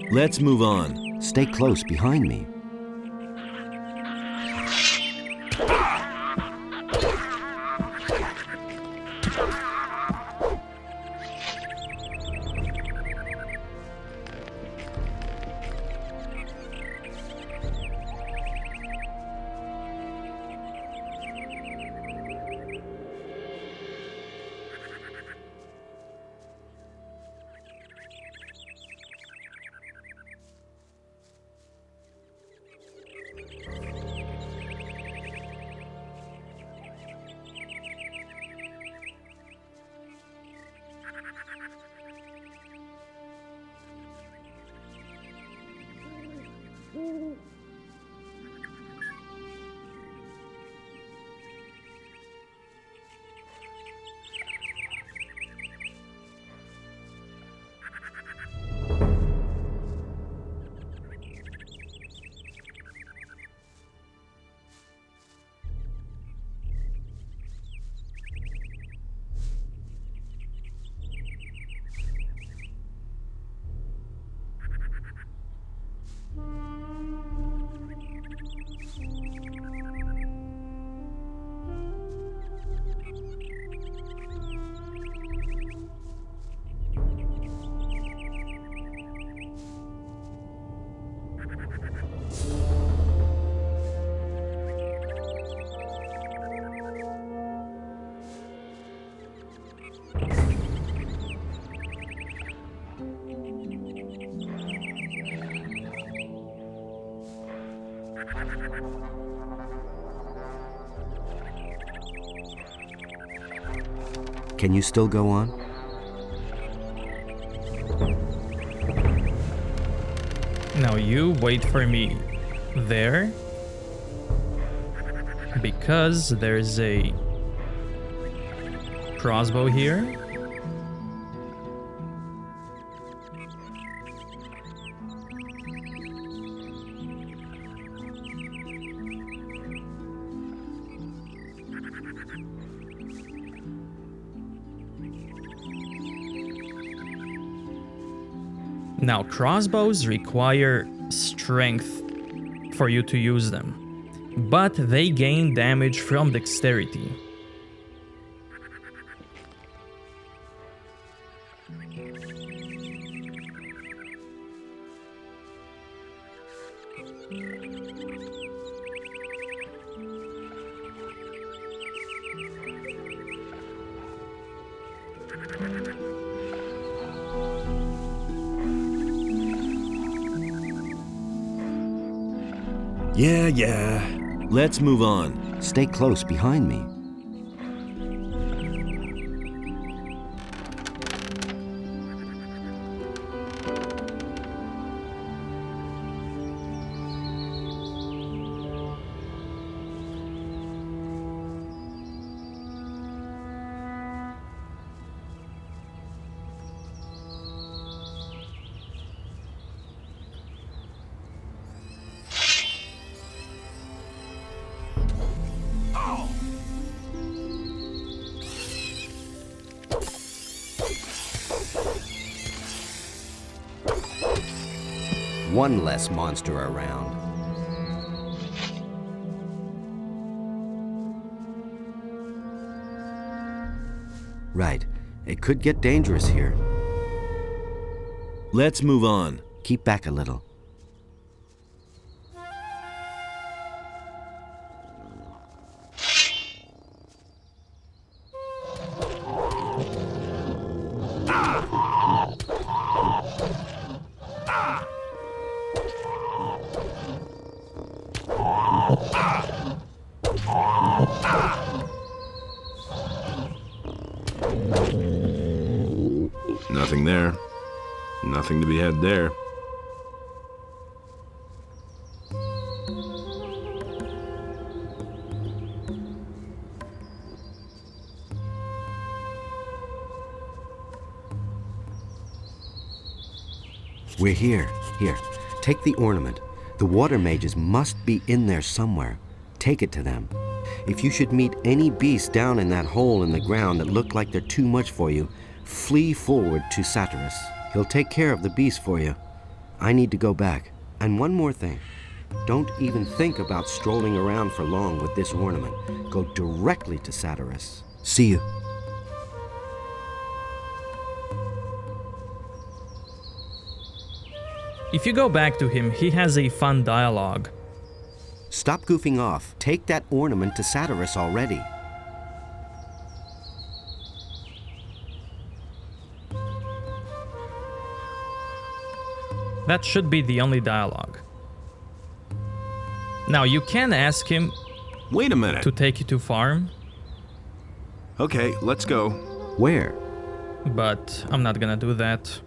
Let's move on. Stay close behind me. Can you still go on? Now you wait for me there, because there's a crossbow here. Now, crossbows require strength for you to use them, but they gain damage from dexterity. Yeah. Let's move on. Stay close behind me. One less monster around. Right. It could get dangerous here. Let's move on. Keep back a little. Nothing there. Nothing to be had there. We're here. Here, take the ornament. The water mages must be in there somewhere. Take it to them. If you should meet any beasts down in that hole in the ground that look like they're too much for you, flee forward to Satyrus. He'll take care of the beast for you. I need to go back. And one more thing. Don't even think about strolling around for long with this ornament. Go directly to Satyrus. See you. If you go back to him, he has a fun dialogue. Stop goofing off. Take that ornament to Satyrus already. That should be the only dialogue. Now you can ask him. Wait a minute. To take you to farm. Okay, let's go. Where? But I'm not gonna do that.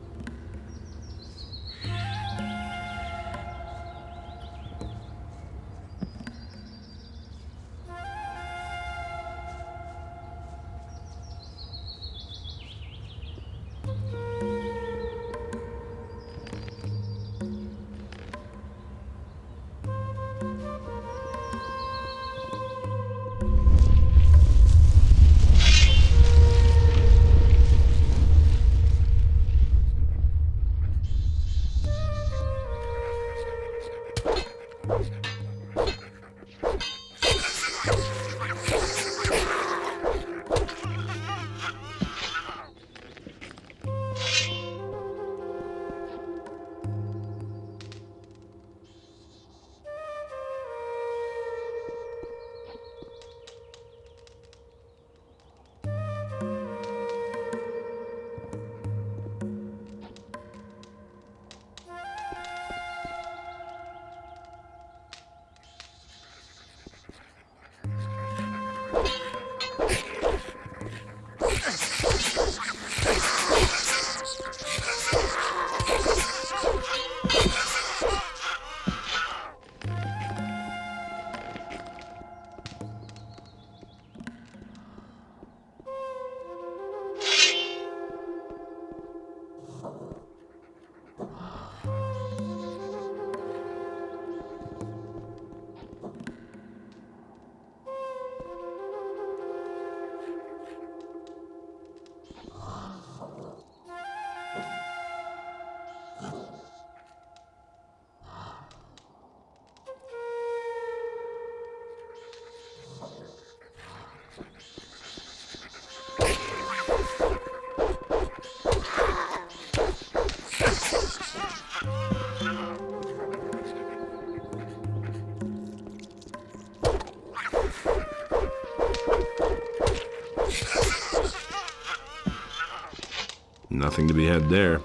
Nothing to be had there.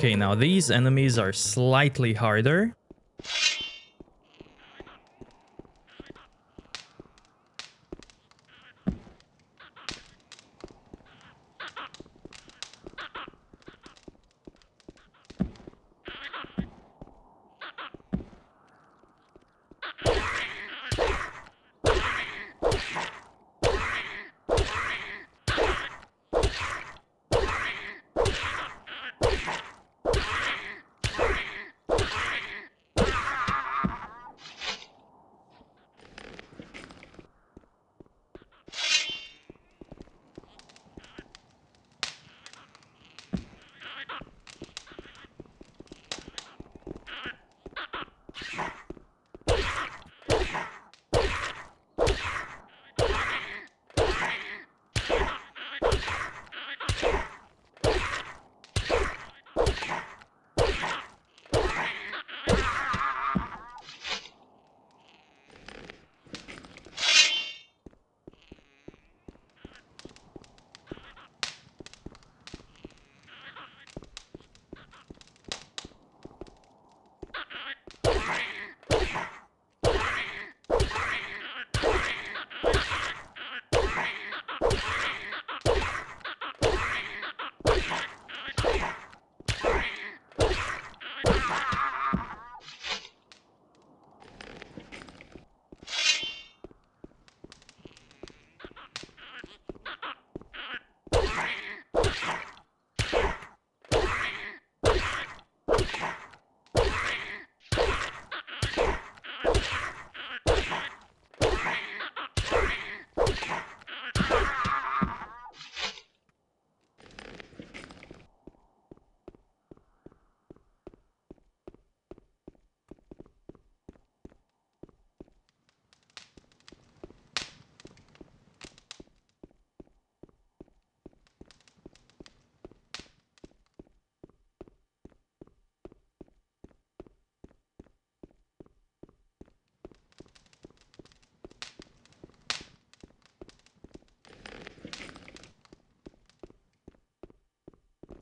Okay, now these enemies are slightly harder.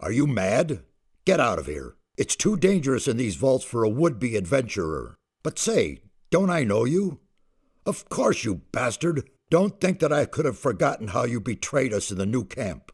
Are you mad? Get out of here. It's too dangerous in these vaults for a would-be adventurer. But say, don't I know you? Of course, you bastard. Don't think that I could have forgotten how you betrayed us in the new camp.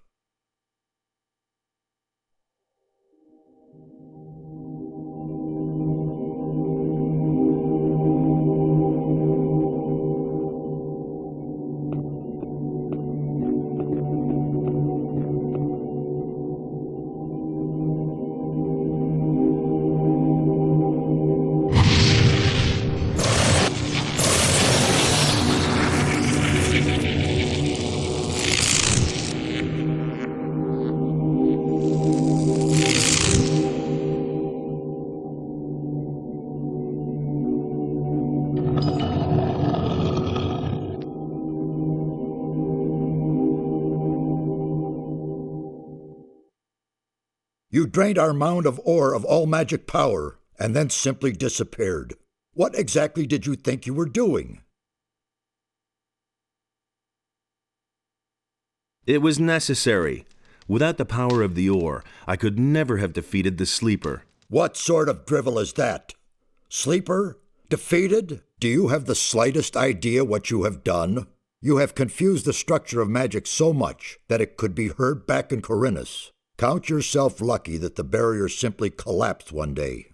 You drained our mound of ore of all magic power, and then simply disappeared. What exactly did you think you were doing? It was necessary. Without the power of the ore, I could never have defeated the Sleeper. What sort of drivel is that? Sleeper? Defeated? Do you have the slightest idea what you have done? You have confused the structure of magic so much that it could be heard back in Corinus. Count yourself lucky that the barrier simply collapsed one day.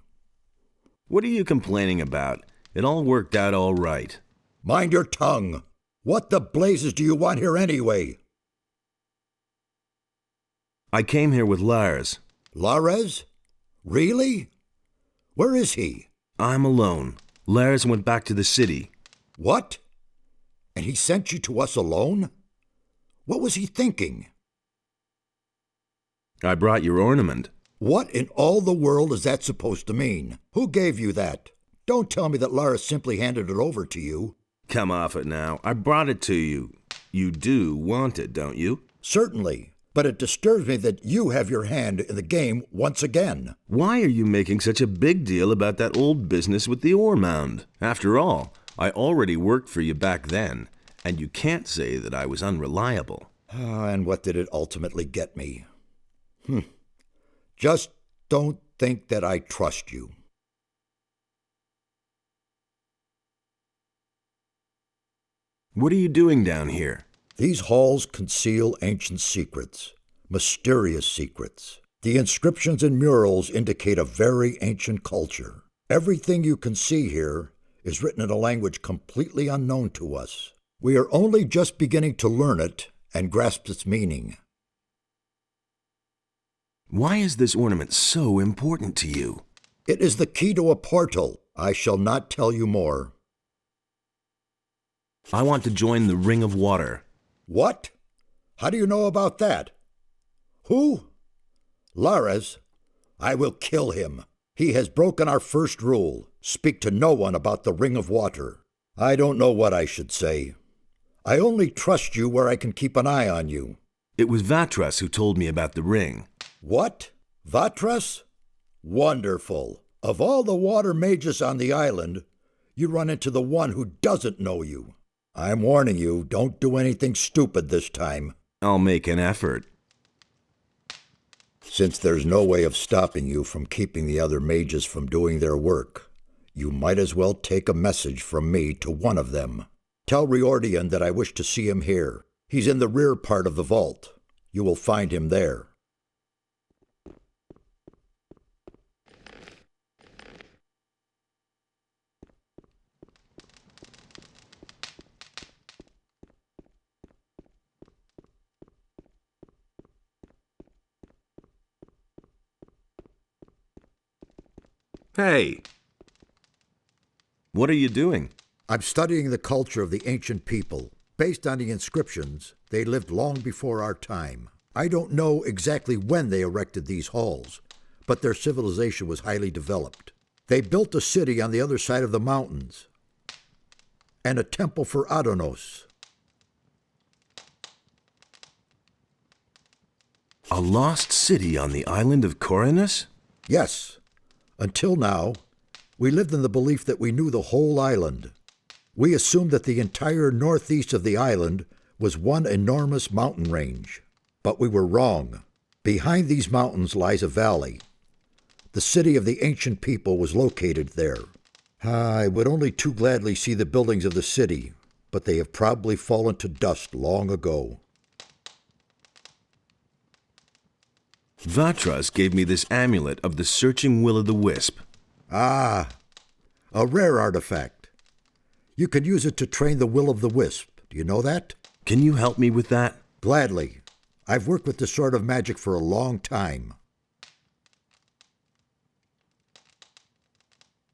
What are you complaining about? It all worked out all right. Mind your tongue. What the blazes do you want here anyway? I came here with Lars. Lares? Really? Where is he? I'm alone. Lars went back to the city. What? And he sent you to us alone? What was he thinking? I brought your ornament. What in all the world is that supposed to mean? Who gave you that? Don't tell me that Lars simply handed it over to you. Come off it now. I brought it to you. You do want it, don't you? Certainly, but it disturbs me that you have your hand in the game once again. Why are you making such a big deal about that old business with the ore mound? After all, I already worked for you back then, and you can't say that I was unreliable. And what did it ultimately get me? Just don't think that I trust you. What are you doing down here? These halls conceal ancient secrets, mysterious secrets. The inscriptions and murals indicate a very ancient culture. Everything you can see here is written in a language completely unknown to us. We are only just beginning to learn it and grasp its meaning. Why is this ornament so important to you? It is the key to a portal. I shall not tell you more. I want to join the Ring of Water. What? How do you know about that? Who? Lares? I will kill him. He has broken our first rule. Speak to no one about the Ring of Water. I don't know what I should say. I only trust you where I can keep an eye on you. It was Vatras who told me about the ring. What? Vatras? Wonderful. Of all the water mages on the island, you run into the one who doesn't know you. I'm warning you, don't do anything stupid this time. I'll make an effort. Since there's no way of stopping you from keeping the other mages from doing their work, you might as well take a message from me to one of them. Tell Riordian that I wish to see him here. He's in the rear part of the vault. You will find him there. Hey! What are you doing? I'm studying the culture of the ancient people. Based on the inscriptions, they lived long before our time. I don't know exactly when they erected these halls, but their civilization was highly developed. They built a city on the other side of the mountains, and a temple for Adonos. A lost city on the island of Corinus? Yes. Until now, we lived in the belief that we knew the whole island. We assumed that the entire northeast of the island was one enormous mountain range. But we were wrong. Behind these mountains lies a valley. The city of the ancient people was located there. I would only too gladly see the buildings of the city, but they have probably fallen to dust long ago. Vatras gave me this amulet of the Searching Will-o'-the-Wisp. Ah, a rare artifact. You can use it to train the will-of-the-wisp. Do you know that? Can you help me with that? Gladly. I've worked with this sort of magic for a long time.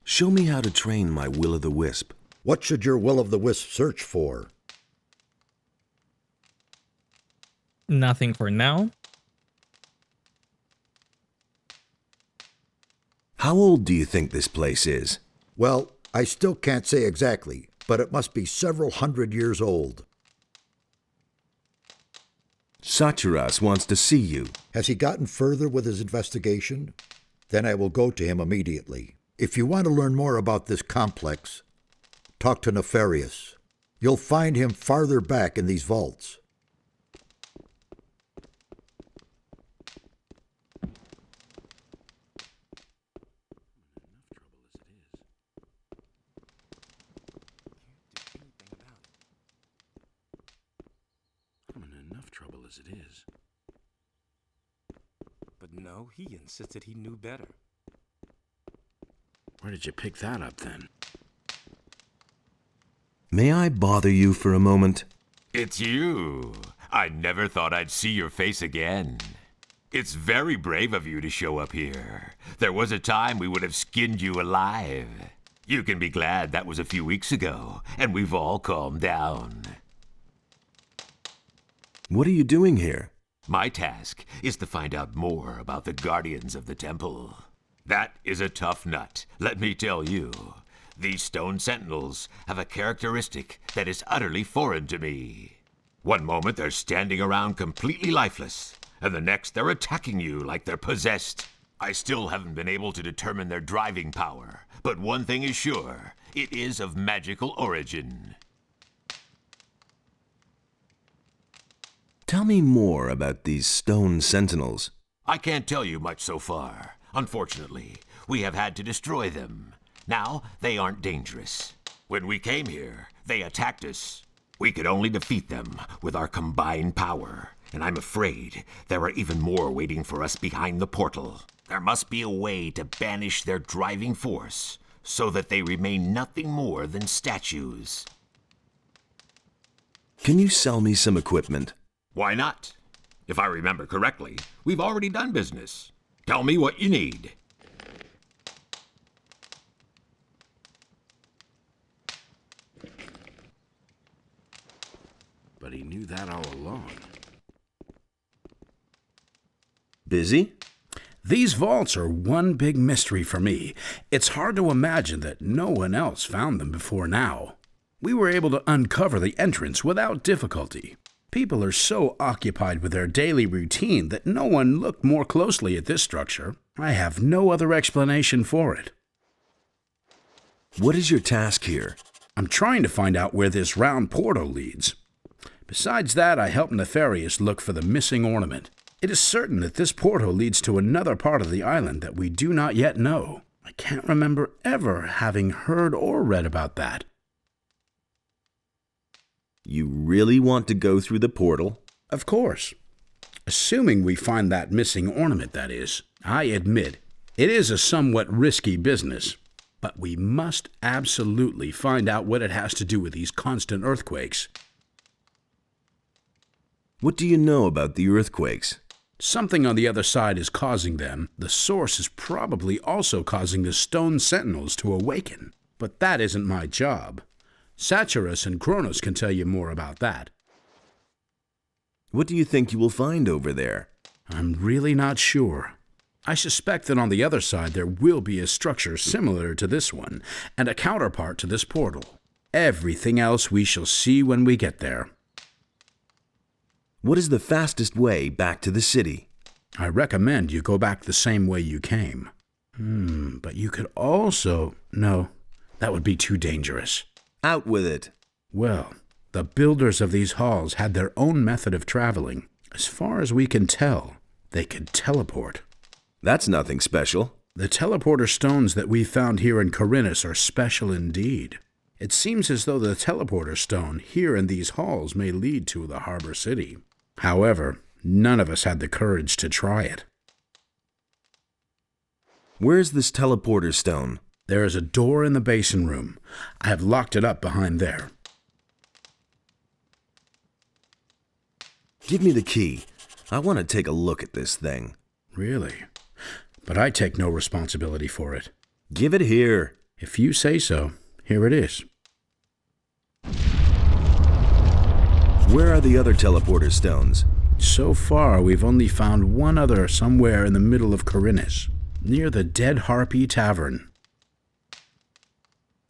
Show me how to train my will-o'-the-wisp. What should your will-of-the-wisp search for? Nothing for now. How old do you think this place is? Well, I still can't say exactly, but it must be several hundred years old. Satyras wants to see you. Has he gotten further with his investigation? Then I will go to him immediately. If you want to learn more about this complex, talk to Nefarious. You'll find him farther back in these vaults. As it is. But no, he insisted he knew better. Where did you pick that up, then? May I bother you for a moment? It's you. I never thought I'd see your face again. It's very brave of you to show up here. There was a time we would have skinned you alive. You can be glad that was a few weeks ago, and we've all calmed down. What are you doing here? My task is to find out more about the Guardians of the Temple. That is a tough nut, let me tell you. These stone sentinels have a characteristic that is utterly foreign to me. One moment they're standing around completely lifeless, and the next they're attacking you like they're possessed. I still haven't been able to determine their driving power, but one thing is sure, it is of magical origin. Tell me more about these stone sentinels. I can't tell you much so far. Unfortunately, we have had to destroy them. Now, they aren't dangerous. When we came here, they attacked us. We could only defeat them with our combined power. And I'm afraid there are even more waiting for us behind the portal. There must be a way to banish their driving force, so that they remain nothing more than statues. Can you sell me some equipment? Why not? If I remember correctly, we've already done business. Tell me what you need. But he knew that all along. Busy? These vaults are one big mystery for me. It's hard to imagine that no one else found them before now. We were able to uncover the entrance without difficulty. People are so occupied with their daily routine that no one looked more closely at this structure. I have no other explanation for it. What is your task here? I'm trying to find out where this round portal leads. Besides that, I help Nefarious look for the missing ornament. It is certain that this portal leads to another part of the island that we do not yet know. I can't remember ever having heard or read about that. You really want to go through the portal? Of course. Assuming we find that missing ornament, that is. I admit, it is a somewhat risky business. But we must absolutely find out what it has to do with these constant earthquakes. What do you know about the earthquakes? Something on the other side is causing them. The source is probably also causing the stone sentinels to awaken. But that isn't my job. Satyrus and Kronos can tell you more about that. What do you think you will find over there? I'm really not sure. I suspect that on the other side there will be a structure similar to this one, and a counterpart to this portal. Everything else we shall see when we get there. What is the fastest way back to the city? I recommend you go back the same way you came. But you could also... No, that would be too dangerous. Out with it. Well, the builders of these halls had their own method of traveling. As far as we can tell, they could teleport. That's nothing special. The teleporter stones that we found here in Corinus are special indeed. It seems as though the teleporter stone here in these halls may lead to the harbor city. However, none of us had the courage to try it. Where's this teleporter stone? There is a door in the basin room. I have locked it up behind there. Give me the key. I want to take a look at this thing. Really? But I take no responsibility for it. Give it here. If you say so, here it is. Where are the other teleporter stones? So far, we've only found one other somewhere in the middle of Corinus, near the Dead Harpy Tavern.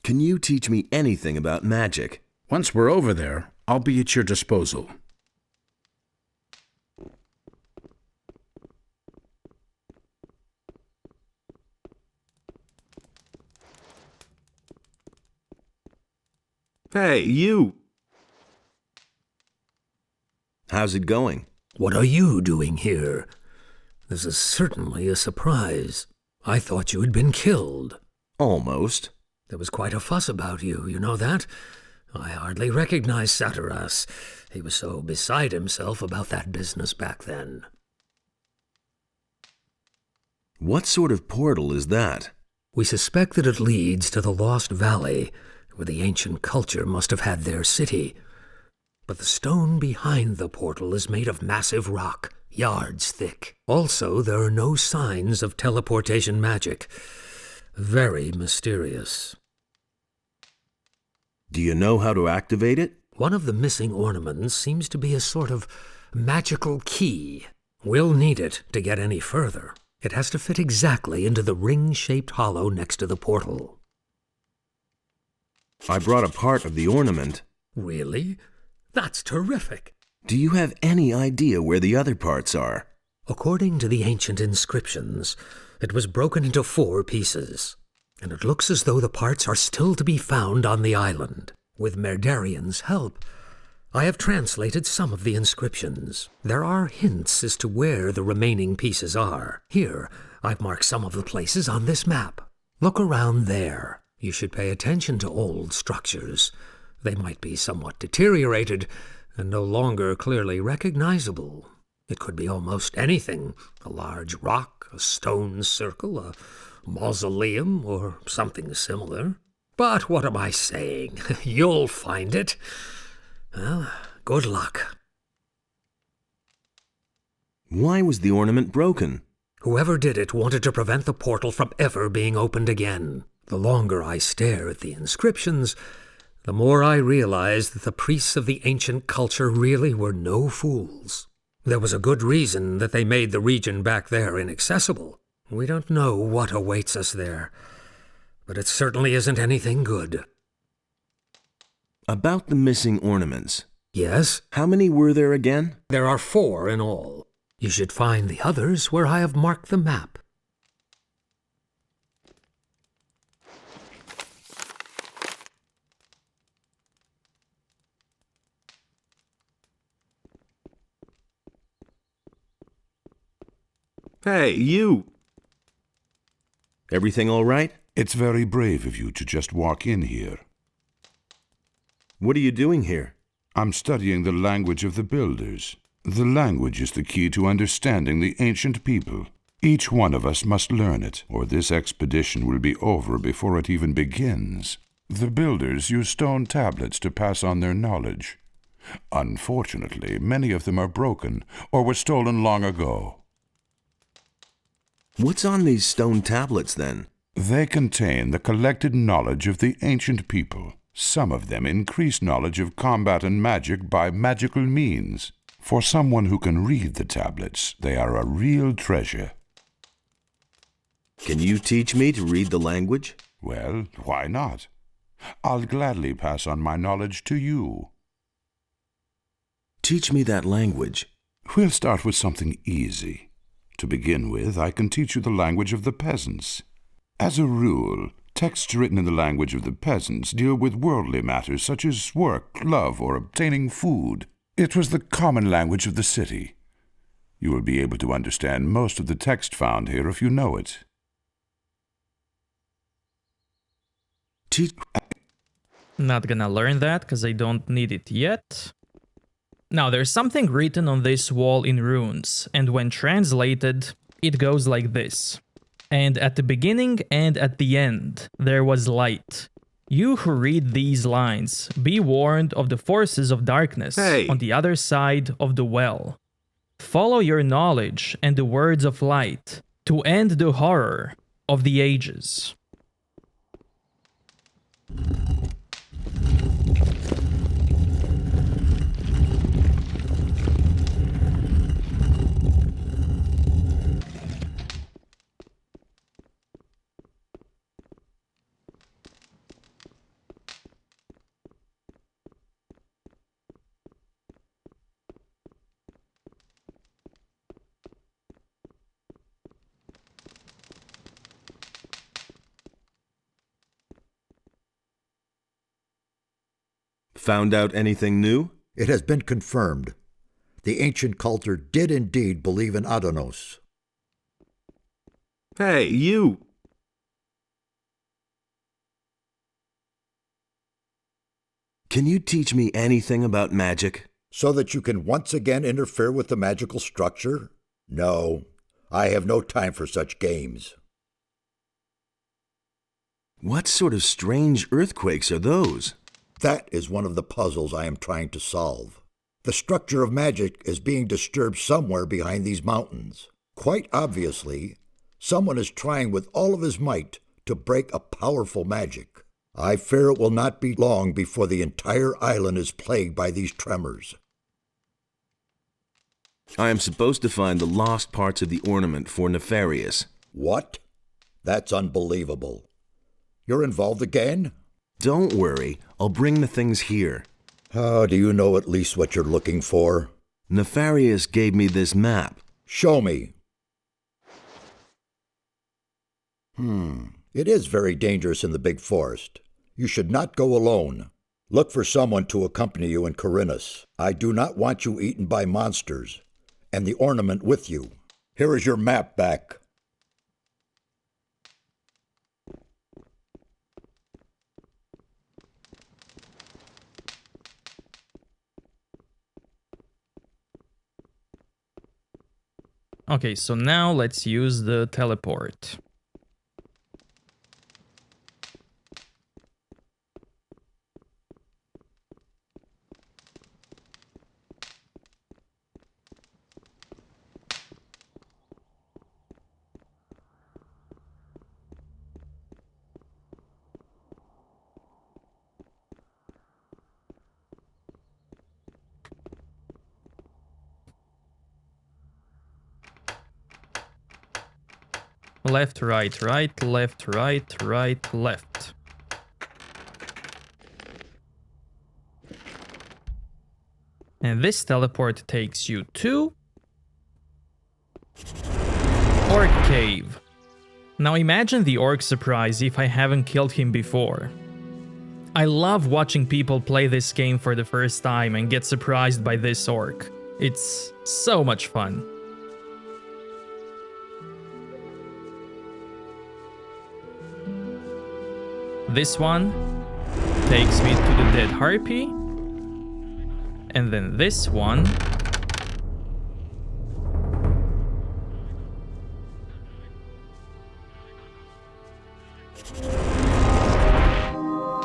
Can you teach me anything about magic? Once we're over there, I'll be at your disposal. Hey, you! How's it going? What are you doing here? This is certainly a surprise. I thought you had been killed. Almost. There was quite a fuss about you, you know that? I hardly recognized Satyrus. He was so beside himself about that business back then. What sort of portal is that? We suspect that it leads to the Lost Valley, where the ancient culture must have had their city. But the stone behind the portal is made of massive rock, yards thick. Also, there are no signs of teleportation magic. Very mysterious. Do you know how to activate it? One of the missing ornaments seems to be a sort of magical key. We'll need it to get any further. It has to fit exactly into the ring-shaped hollow next to the portal. I brought a part of the ornament. Really? That's terrific. Do you have any idea where the other parts are? According to the ancient inscriptions, it was broken into 4 pieces, and it looks as though the parts are still to be found on the island. With Merdarian's help, I have translated some of the inscriptions. There are hints as to where the remaining pieces are. Here, I've marked some of the places on this map. Look around there. You should pay attention to old structures. They might be somewhat deteriorated and no longer clearly recognizable. It could be almost anything. A large rock, a stone circle, a mausoleum, or something similar. But what am I saying? You'll find it. Well, good luck. Why was the ornament broken? Whoever did it wanted to prevent the portal from ever being opened again. The longer I stare at the inscriptions, the more I realize that the priests of the ancient culture really were no fools. There was a good reason that they made the region back there inaccessible. We don't know what awaits us there, but it certainly isn't anything good. About the missing ornaments. Yes? How many were there again? There are 4 in all. You should find the others where I have marked the map. Hey, you! Everything all right? It's very brave of you to just walk in here. What are you doing here? I'm studying the language of the builders. The language is the key to understanding the ancient people. Each one of us must learn it, or this expedition will be over before it even begins. The builders use stone tablets to pass on their knowledge. Unfortunately, many of them are broken or were stolen long ago. What's on these stone tablets, then? They contain the collected knowledge of the ancient people. Some of them increase knowledge of combat and magic by magical means. For someone who can read the tablets, they are a real treasure. Can you teach me to read the language? Well, why not? I'll gladly pass on my knowledge to you. Teach me that language. We'll start with something easy. To begin with, I can teach you the language of the peasants. As a rule, texts written in the language of the peasants deal with worldly matters such as work, love, or obtaining food. It was the common language of the city. You will be able to understand most of the text found here if you know it. Not gonna learn that because I don't need it yet. Now, there's something written on this wall in runes, and when translated, it goes like this. And at the beginning and at the end, there was light. You who read these lines, be warned of the forces of darkness on the other side of the well. Follow your knowledge and the words of light to end the horror of the ages. Found out anything new? It has been confirmed. The ancient culture did indeed believe in Adonos. Hey, you! Can you teach me anything about magic? So that you can once again interfere with the magical structure? No, I have no time for such games. What sort of strange earthquakes are those? That is one of the puzzles I am trying to solve. The structure of magic is being disturbed somewhere behind these mountains. Quite obviously, someone is trying with all of his might to break a powerful magic. I fear it will not be long before the entire island is plagued by these tremors. I am supposed to find the lost parts of the ornament for Nefarious. What? That's unbelievable. You're involved again? Don't worry, I'll bring the things here. How do you know at least what you're looking for? Nefarious gave me this map. Show me. It is very dangerous in the big forest. You should not go alone. Look for someone to accompany you in Corinus. I do not want you eaten by monsters, and the ornament with you. Here is your map back. Okay, so now let's use the teleport. Left, right, right, left, right, right, left. And this teleport takes you to Orc Cave. Now imagine the orc surprise if I haven't killed him before. I love watching people play this game for the first time and get surprised by this orc. It's so much fun. This one takes me to the dead harpy, and then this one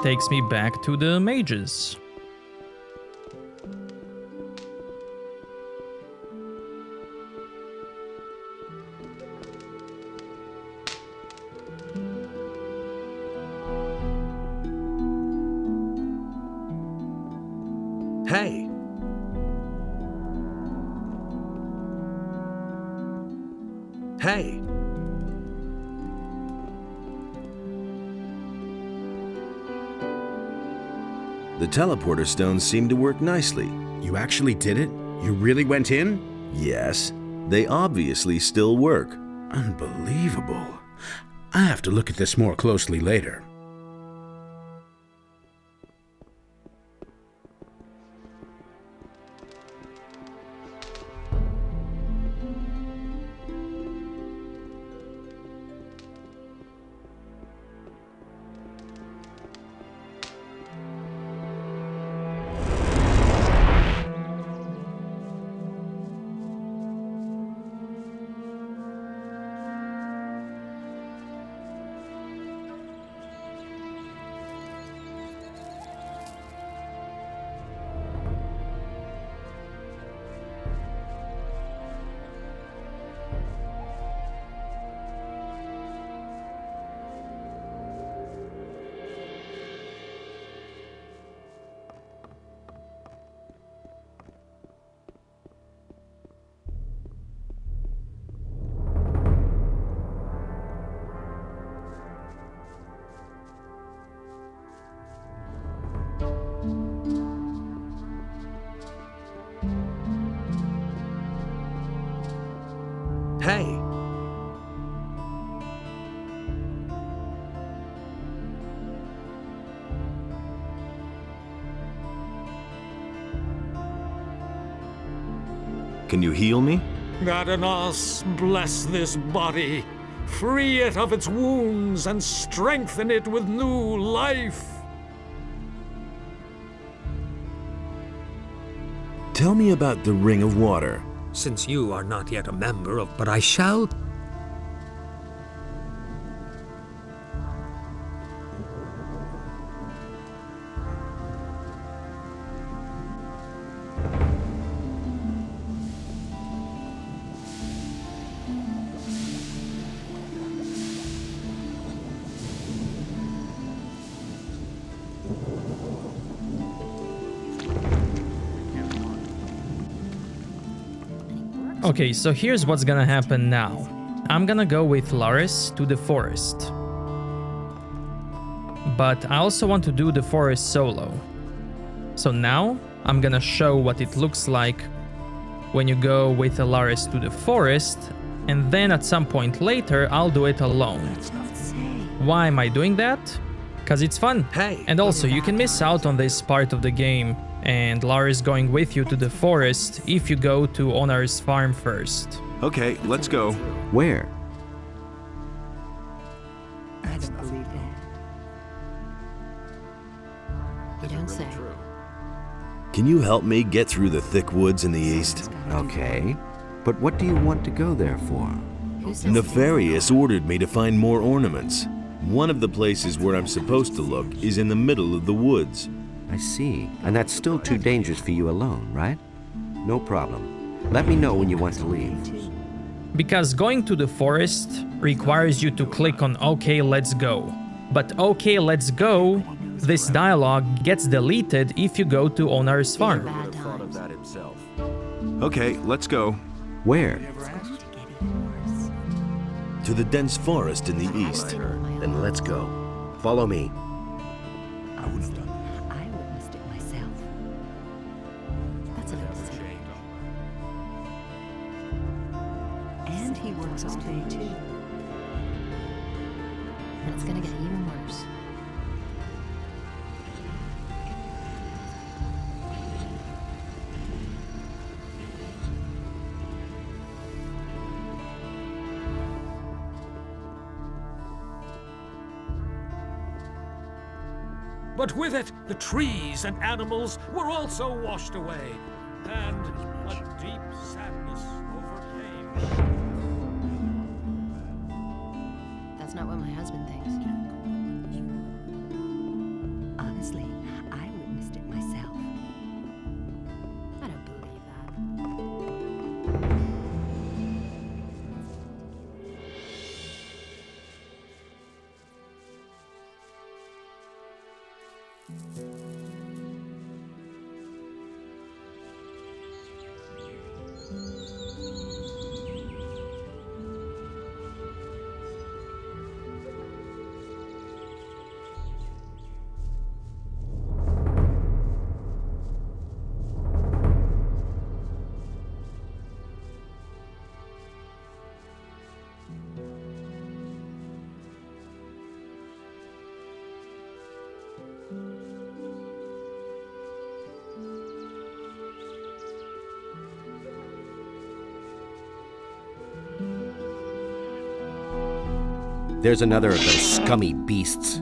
takes me back to the mages. Hey! Hey! The teleporter stones seem to work nicely. You actually did it? You really went in? Yes, they obviously still work. Unbelievable. I have to look at this more closely later. Hey! Can you heal me? Gadanos, bless this body. Free it of its wounds and strengthen it with new life. Tell me about the Ring of Water. Since you are not yet a member of, but I shall. Okay, so here's what's gonna happen now. I'm gonna go with Laris to the forest. But I also want to do the forest solo. So now I'm gonna show what it looks like when you go with Laris to the forest, and then at some point later I'll do it alone. Why am I doing that? Cause it's fun. Hey. And also, you can miss out on this part of the game, and Lara is going with you to the forest if you go to Onar's farm first. Okay, let's go. Where? I don't believe that. You don't say. Can you help me get through the thick woods in the east? Okay. But what do you want to go there for? Nefarious ordered me to find more ornaments. One of the places where I'm supposed to look is in the middle of the woods. I see. And that's still too dangerous for you alone, right? No problem. Let me know when you want to leave. Because going to the forest requires you to click on OK, let's go. But OK, let's go, this dialogue gets deleted if you go to Onar's farm. Okay, let's go. Where? To the dense forest in the east. Then let's go. Follow me. I witnessed it myself. That's enough to say. And he works all day too. And it's gonna get even worse. But with it, the trees and animals were also washed away, and a deep sadness overcame. That's not what my husband thinks. Honestly, I witnessed it myself. I don't believe that. There's another of those scummy beasts.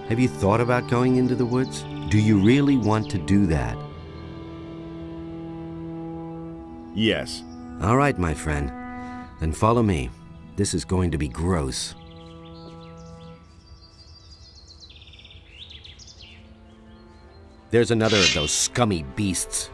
Have you thought about going into the woods? Do you really want to do that? Yes. All right, my friend. Then follow me. This is going to be gross. There's another of those scummy beasts.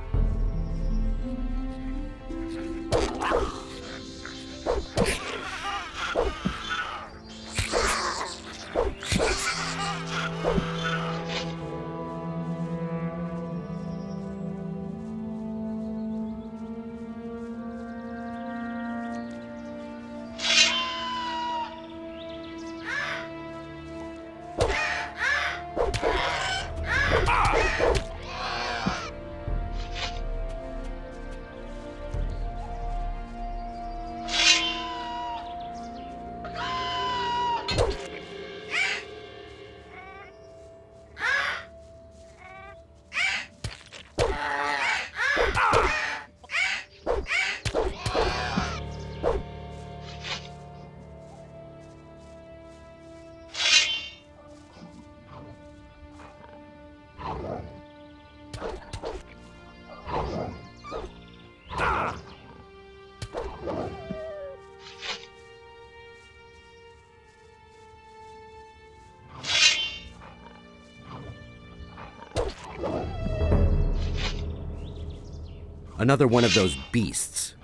Another one of those beasts.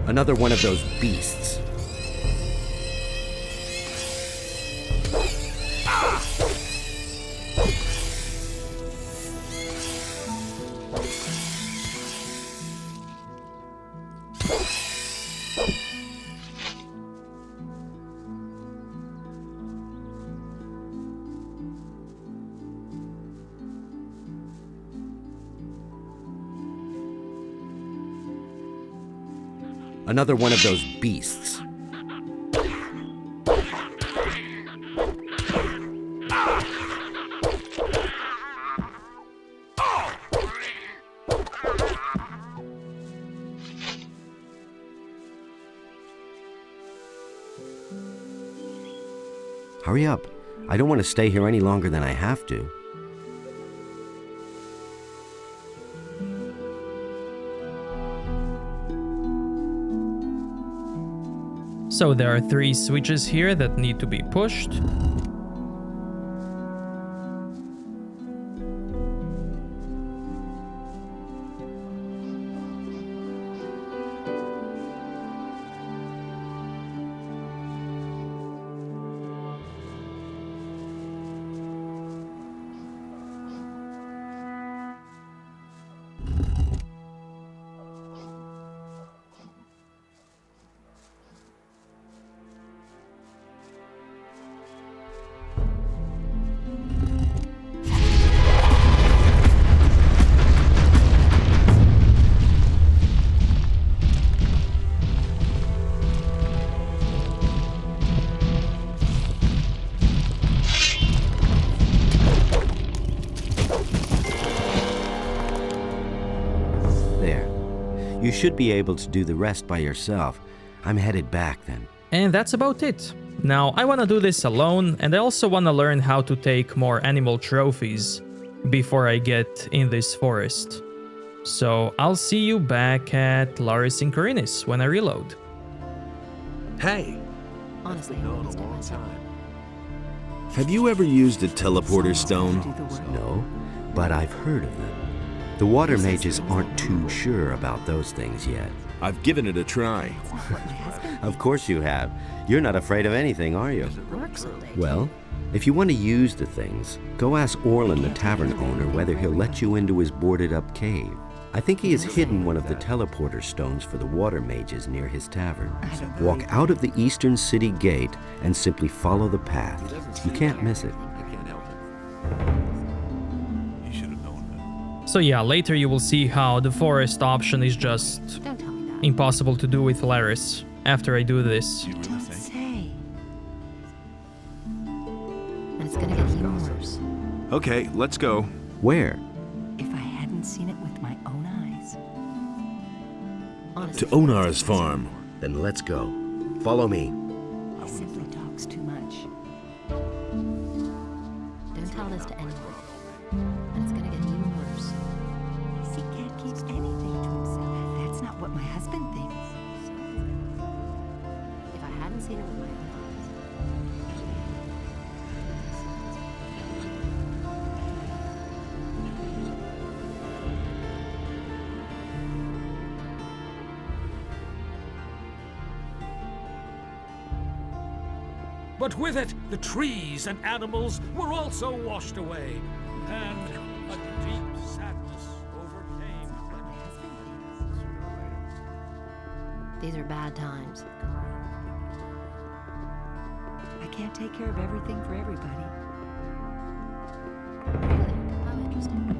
Another one of those beasts. Another one of those beasts. Hurry up. I don't want to stay here any longer than I have to. So there are 3 switches here that need to be pushed. You should be able to do the rest by yourself. I'm headed back then. And that's about it. Now, I want to do this alone, and I also want to learn how to take more animal trophies before I get in this forest. So I'll see you back at Laris in Corinis when I reload. Hey! Honestly, I wouldn't stay myself. Have you ever used a teleporter stone? No, but I've heard of them. The water mages aren't too sure about those things yet. I've given it a try. Of course you have. You're not afraid of anything, are you? Well, if you want to use the things, go ask Orlin, the tavern owner, whether he'll let you into his boarded-up cave. I think he has hidden one of the teleporter stones for the water mages near his tavern. Walk out of the eastern city gate and simply follow the path. You can't miss it. So yeah, later you will see how the forest option is just impossible to do with Laris after I do this. Don't say. And it's gonna get even worse. Okay, let's go. Where? If I hadn't seen it with my own eyes. To Onar's farm. Then let's go. Follow me. He simply talks too much. Don't tell this to anyone. And it's gonna get even worse. He can't keep anything to himself. That's not what my husband thinks. If I hadn't seen it with my own But with it, the trees and animals were also washed away, and a deep sadness overcame my husband. These are bad times. I can't take care of everything for everybody. Really? How interesting.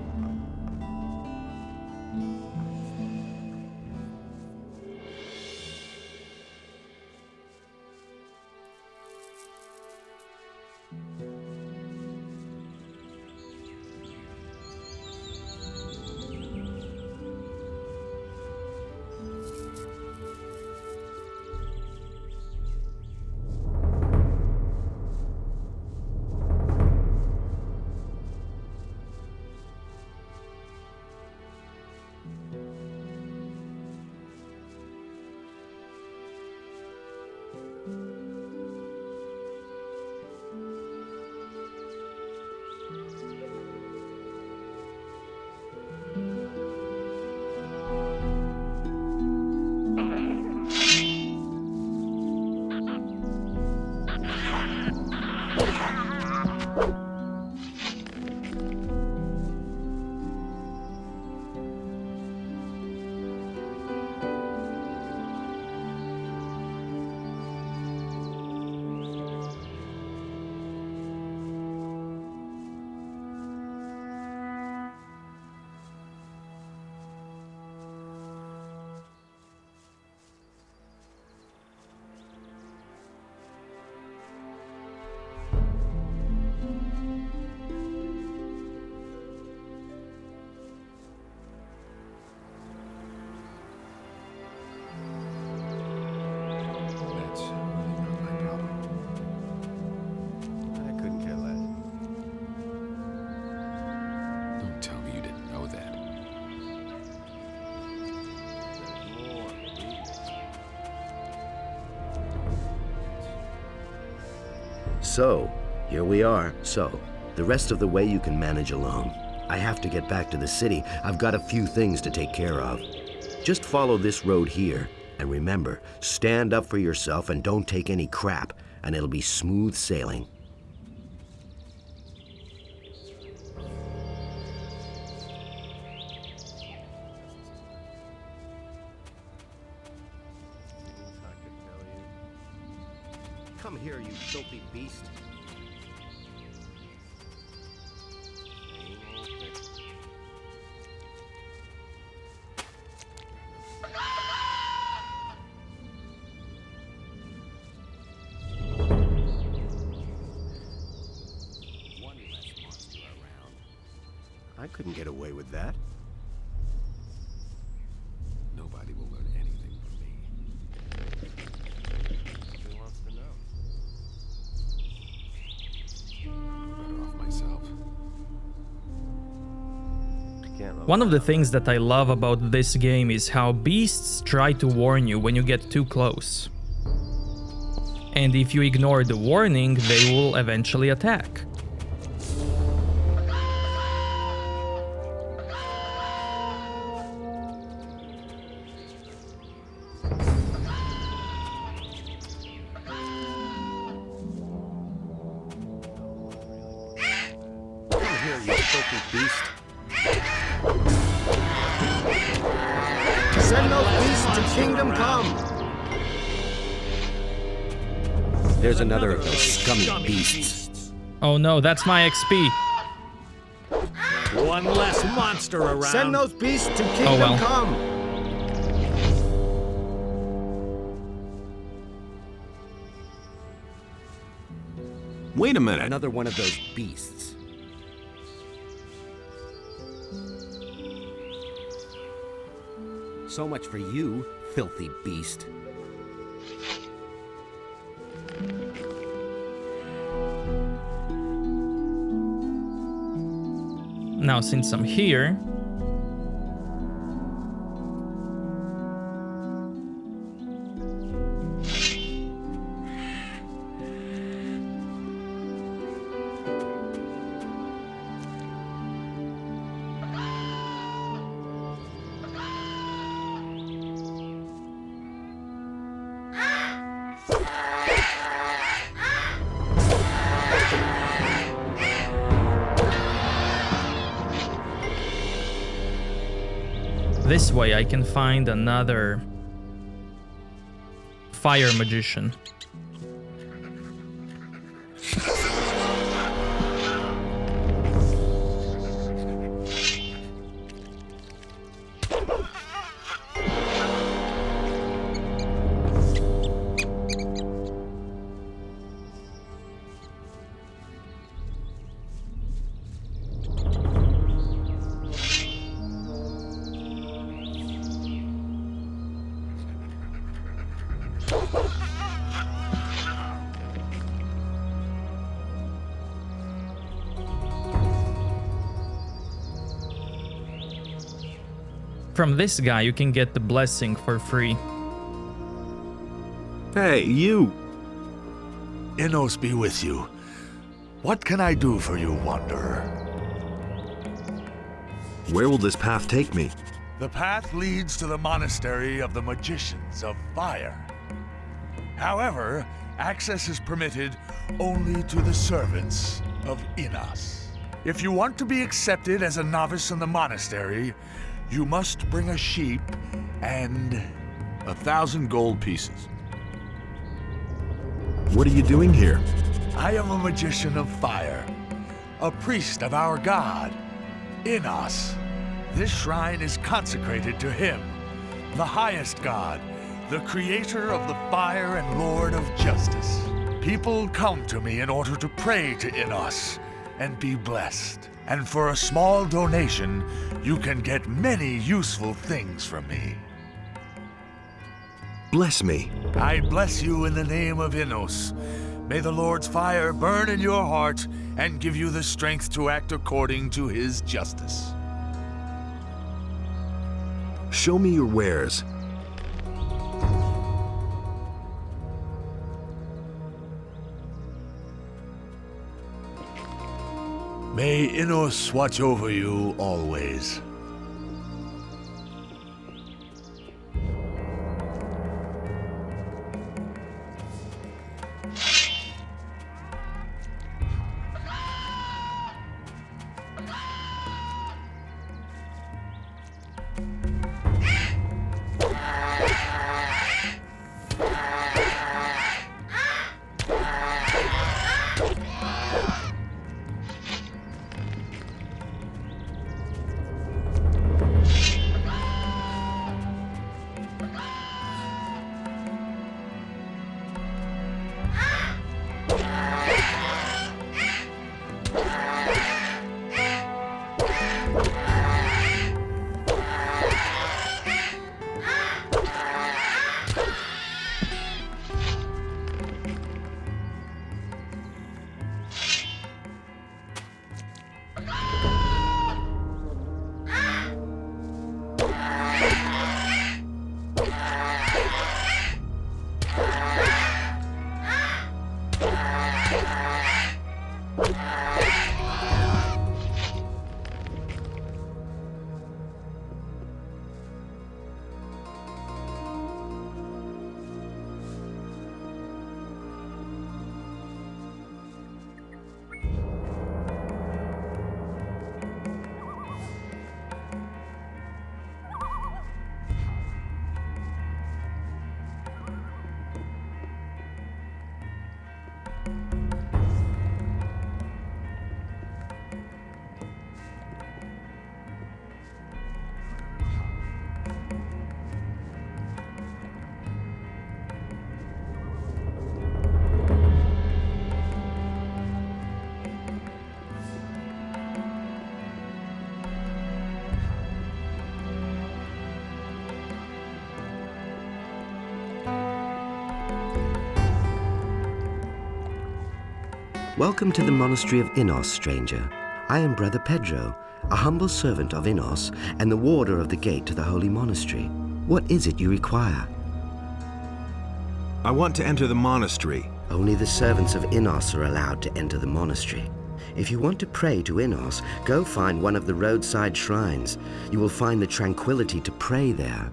So, here we are. So, the rest of the way you can manage alone. I have to get back to the city. I've got a few things to take care of. Just follow this road here. And remember, stand up for yourself and don't take any crap, and it'll be smooth sailing. Come here, you filthy beast. I couldn't get away with that. Nobody will learn anything from me. Who wants to know? Better off myself. One of the things that I love about this game is how beasts try to warn you when you get too close. And if you ignore the warning, they will eventually attack. Send those beasts to Kingdom Come! There's another of those scummy beasts. Oh no, that's my XP. One less monster around. Send those beasts to Kingdom Come! Wait a minute. Another one of those beasts. So much for you, filthy beast. Now, since I'm here, this way I can find another fire magician. From this guy, you can get the blessing for free. Hey, you! Innos be with you. What can I do for you, wanderer? Where will this path take me? The path leads to the monastery of the Magicians of Fire. However, access is permitted only to the servants of Innos. If you want to be accepted as a novice in the monastery, you must bring a sheep and 1,000 gold pieces. What are you doing here? I am a magician of fire, a priest of our god, Innos. This shrine is consecrated to him, the highest god, the creator of the fire and lord of justice. People come to me in order to pray to Innos and be blessed. And for a small donation, you can get many useful things from me. Bless me. I bless you in the name of Innos. May the Lord's fire burn in your heart and give you the strength to act according to his justice. Show me your wares. May Innos watch over you always. Welcome to the monastery of Innos, stranger. I am Brother Pedro, a humble servant of Innos and the warder of the gate to the holy monastery. What is it you require? I want to enter the monastery. Only the servants of Innos are allowed to enter the monastery. If you want to pray to Innos, go find one of the roadside shrines. You will find the tranquility to pray there.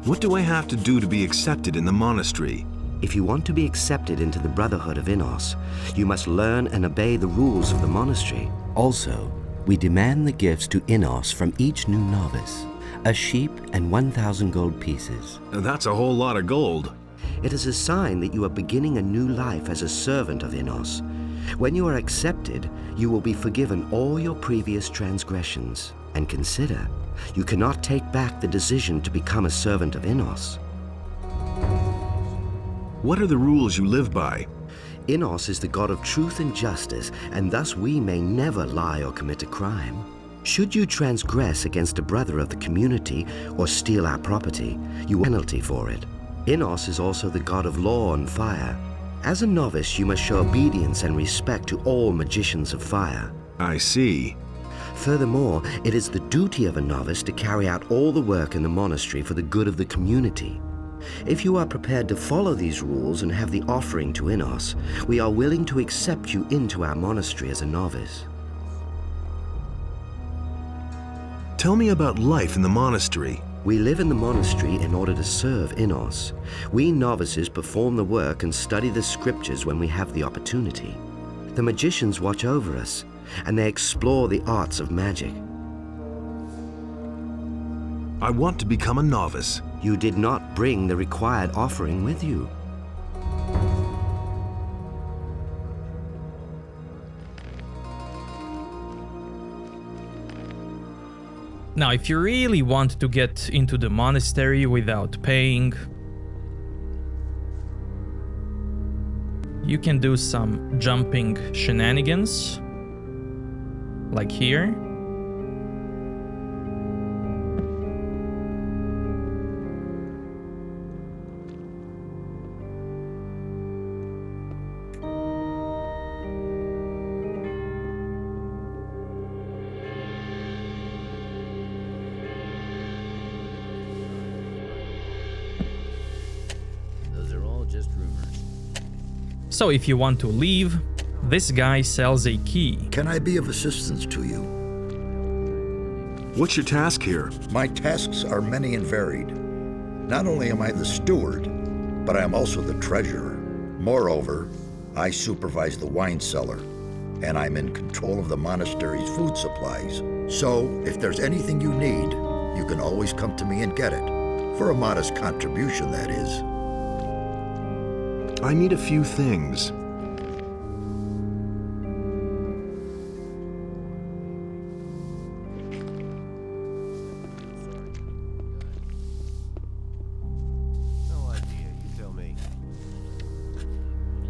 What do I have to do to be accepted in the monastery? If you want to be accepted into the Brotherhood of Innos, you must learn and obey the rules of the monastery. Also, we demand the gifts to Innos from each new novice, a sheep and 1,000 gold pieces. That's a whole lot of gold. It is a sign that you are beginning a new life as a servant of Innos. When you are accepted, you will be forgiven all your previous transgressions. And consider, you cannot take back the decision to become a servant of Innos. What are the rules you live by? Innos is the god of truth and justice, and thus we may never lie or commit a crime. Should you transgress against a brother of the community or steal our property, you will penalty for it. Innos is also the god of law and fire. As a novice, you must show obedience and respect to all magicians of fire. I see. Furthermore, it is the duty of a novice to carry out all the work in the monastery for the good of the community. If you are prepared to follow these rules and have the offering to Innos, we are willing to accept you into our monastery as a novice. Tell me about life in the monastery. We live in the monastery in order to serve Innos. We novices perform the work and study the scriptures when we have the opportunity. The magicians watch over us, and they explore the arts of magic. I want to become a novice. You did not bring the required offering with you. Now, if you really want to get into the monastery without paying, you can do some jumping shenanigans, like here. Those are all just rumors. So if you want to leave, This guy sells a key. Can I be of assistance to you? What's your task here? My tasks are many and varied. Not only am I the steward, but I am also the treasurer. Moreover, I supervise the wine cellar, and I'm in control of the monastery's food supplies. So, if there's anything you need, you can always come to me and get it. For a modest contribution, that is. I need a few things.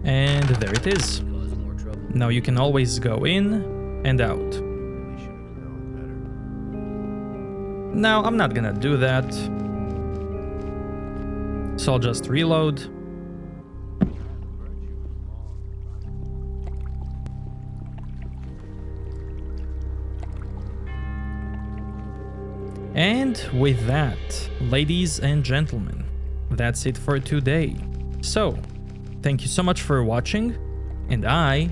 And there it is. Now you can always go in and out. Now I'm not gonna do that. So I'll just reload. And with that, ladies and gentlemen, that's it for today. So, thank you so much for watching, and I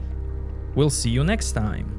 will see you next time.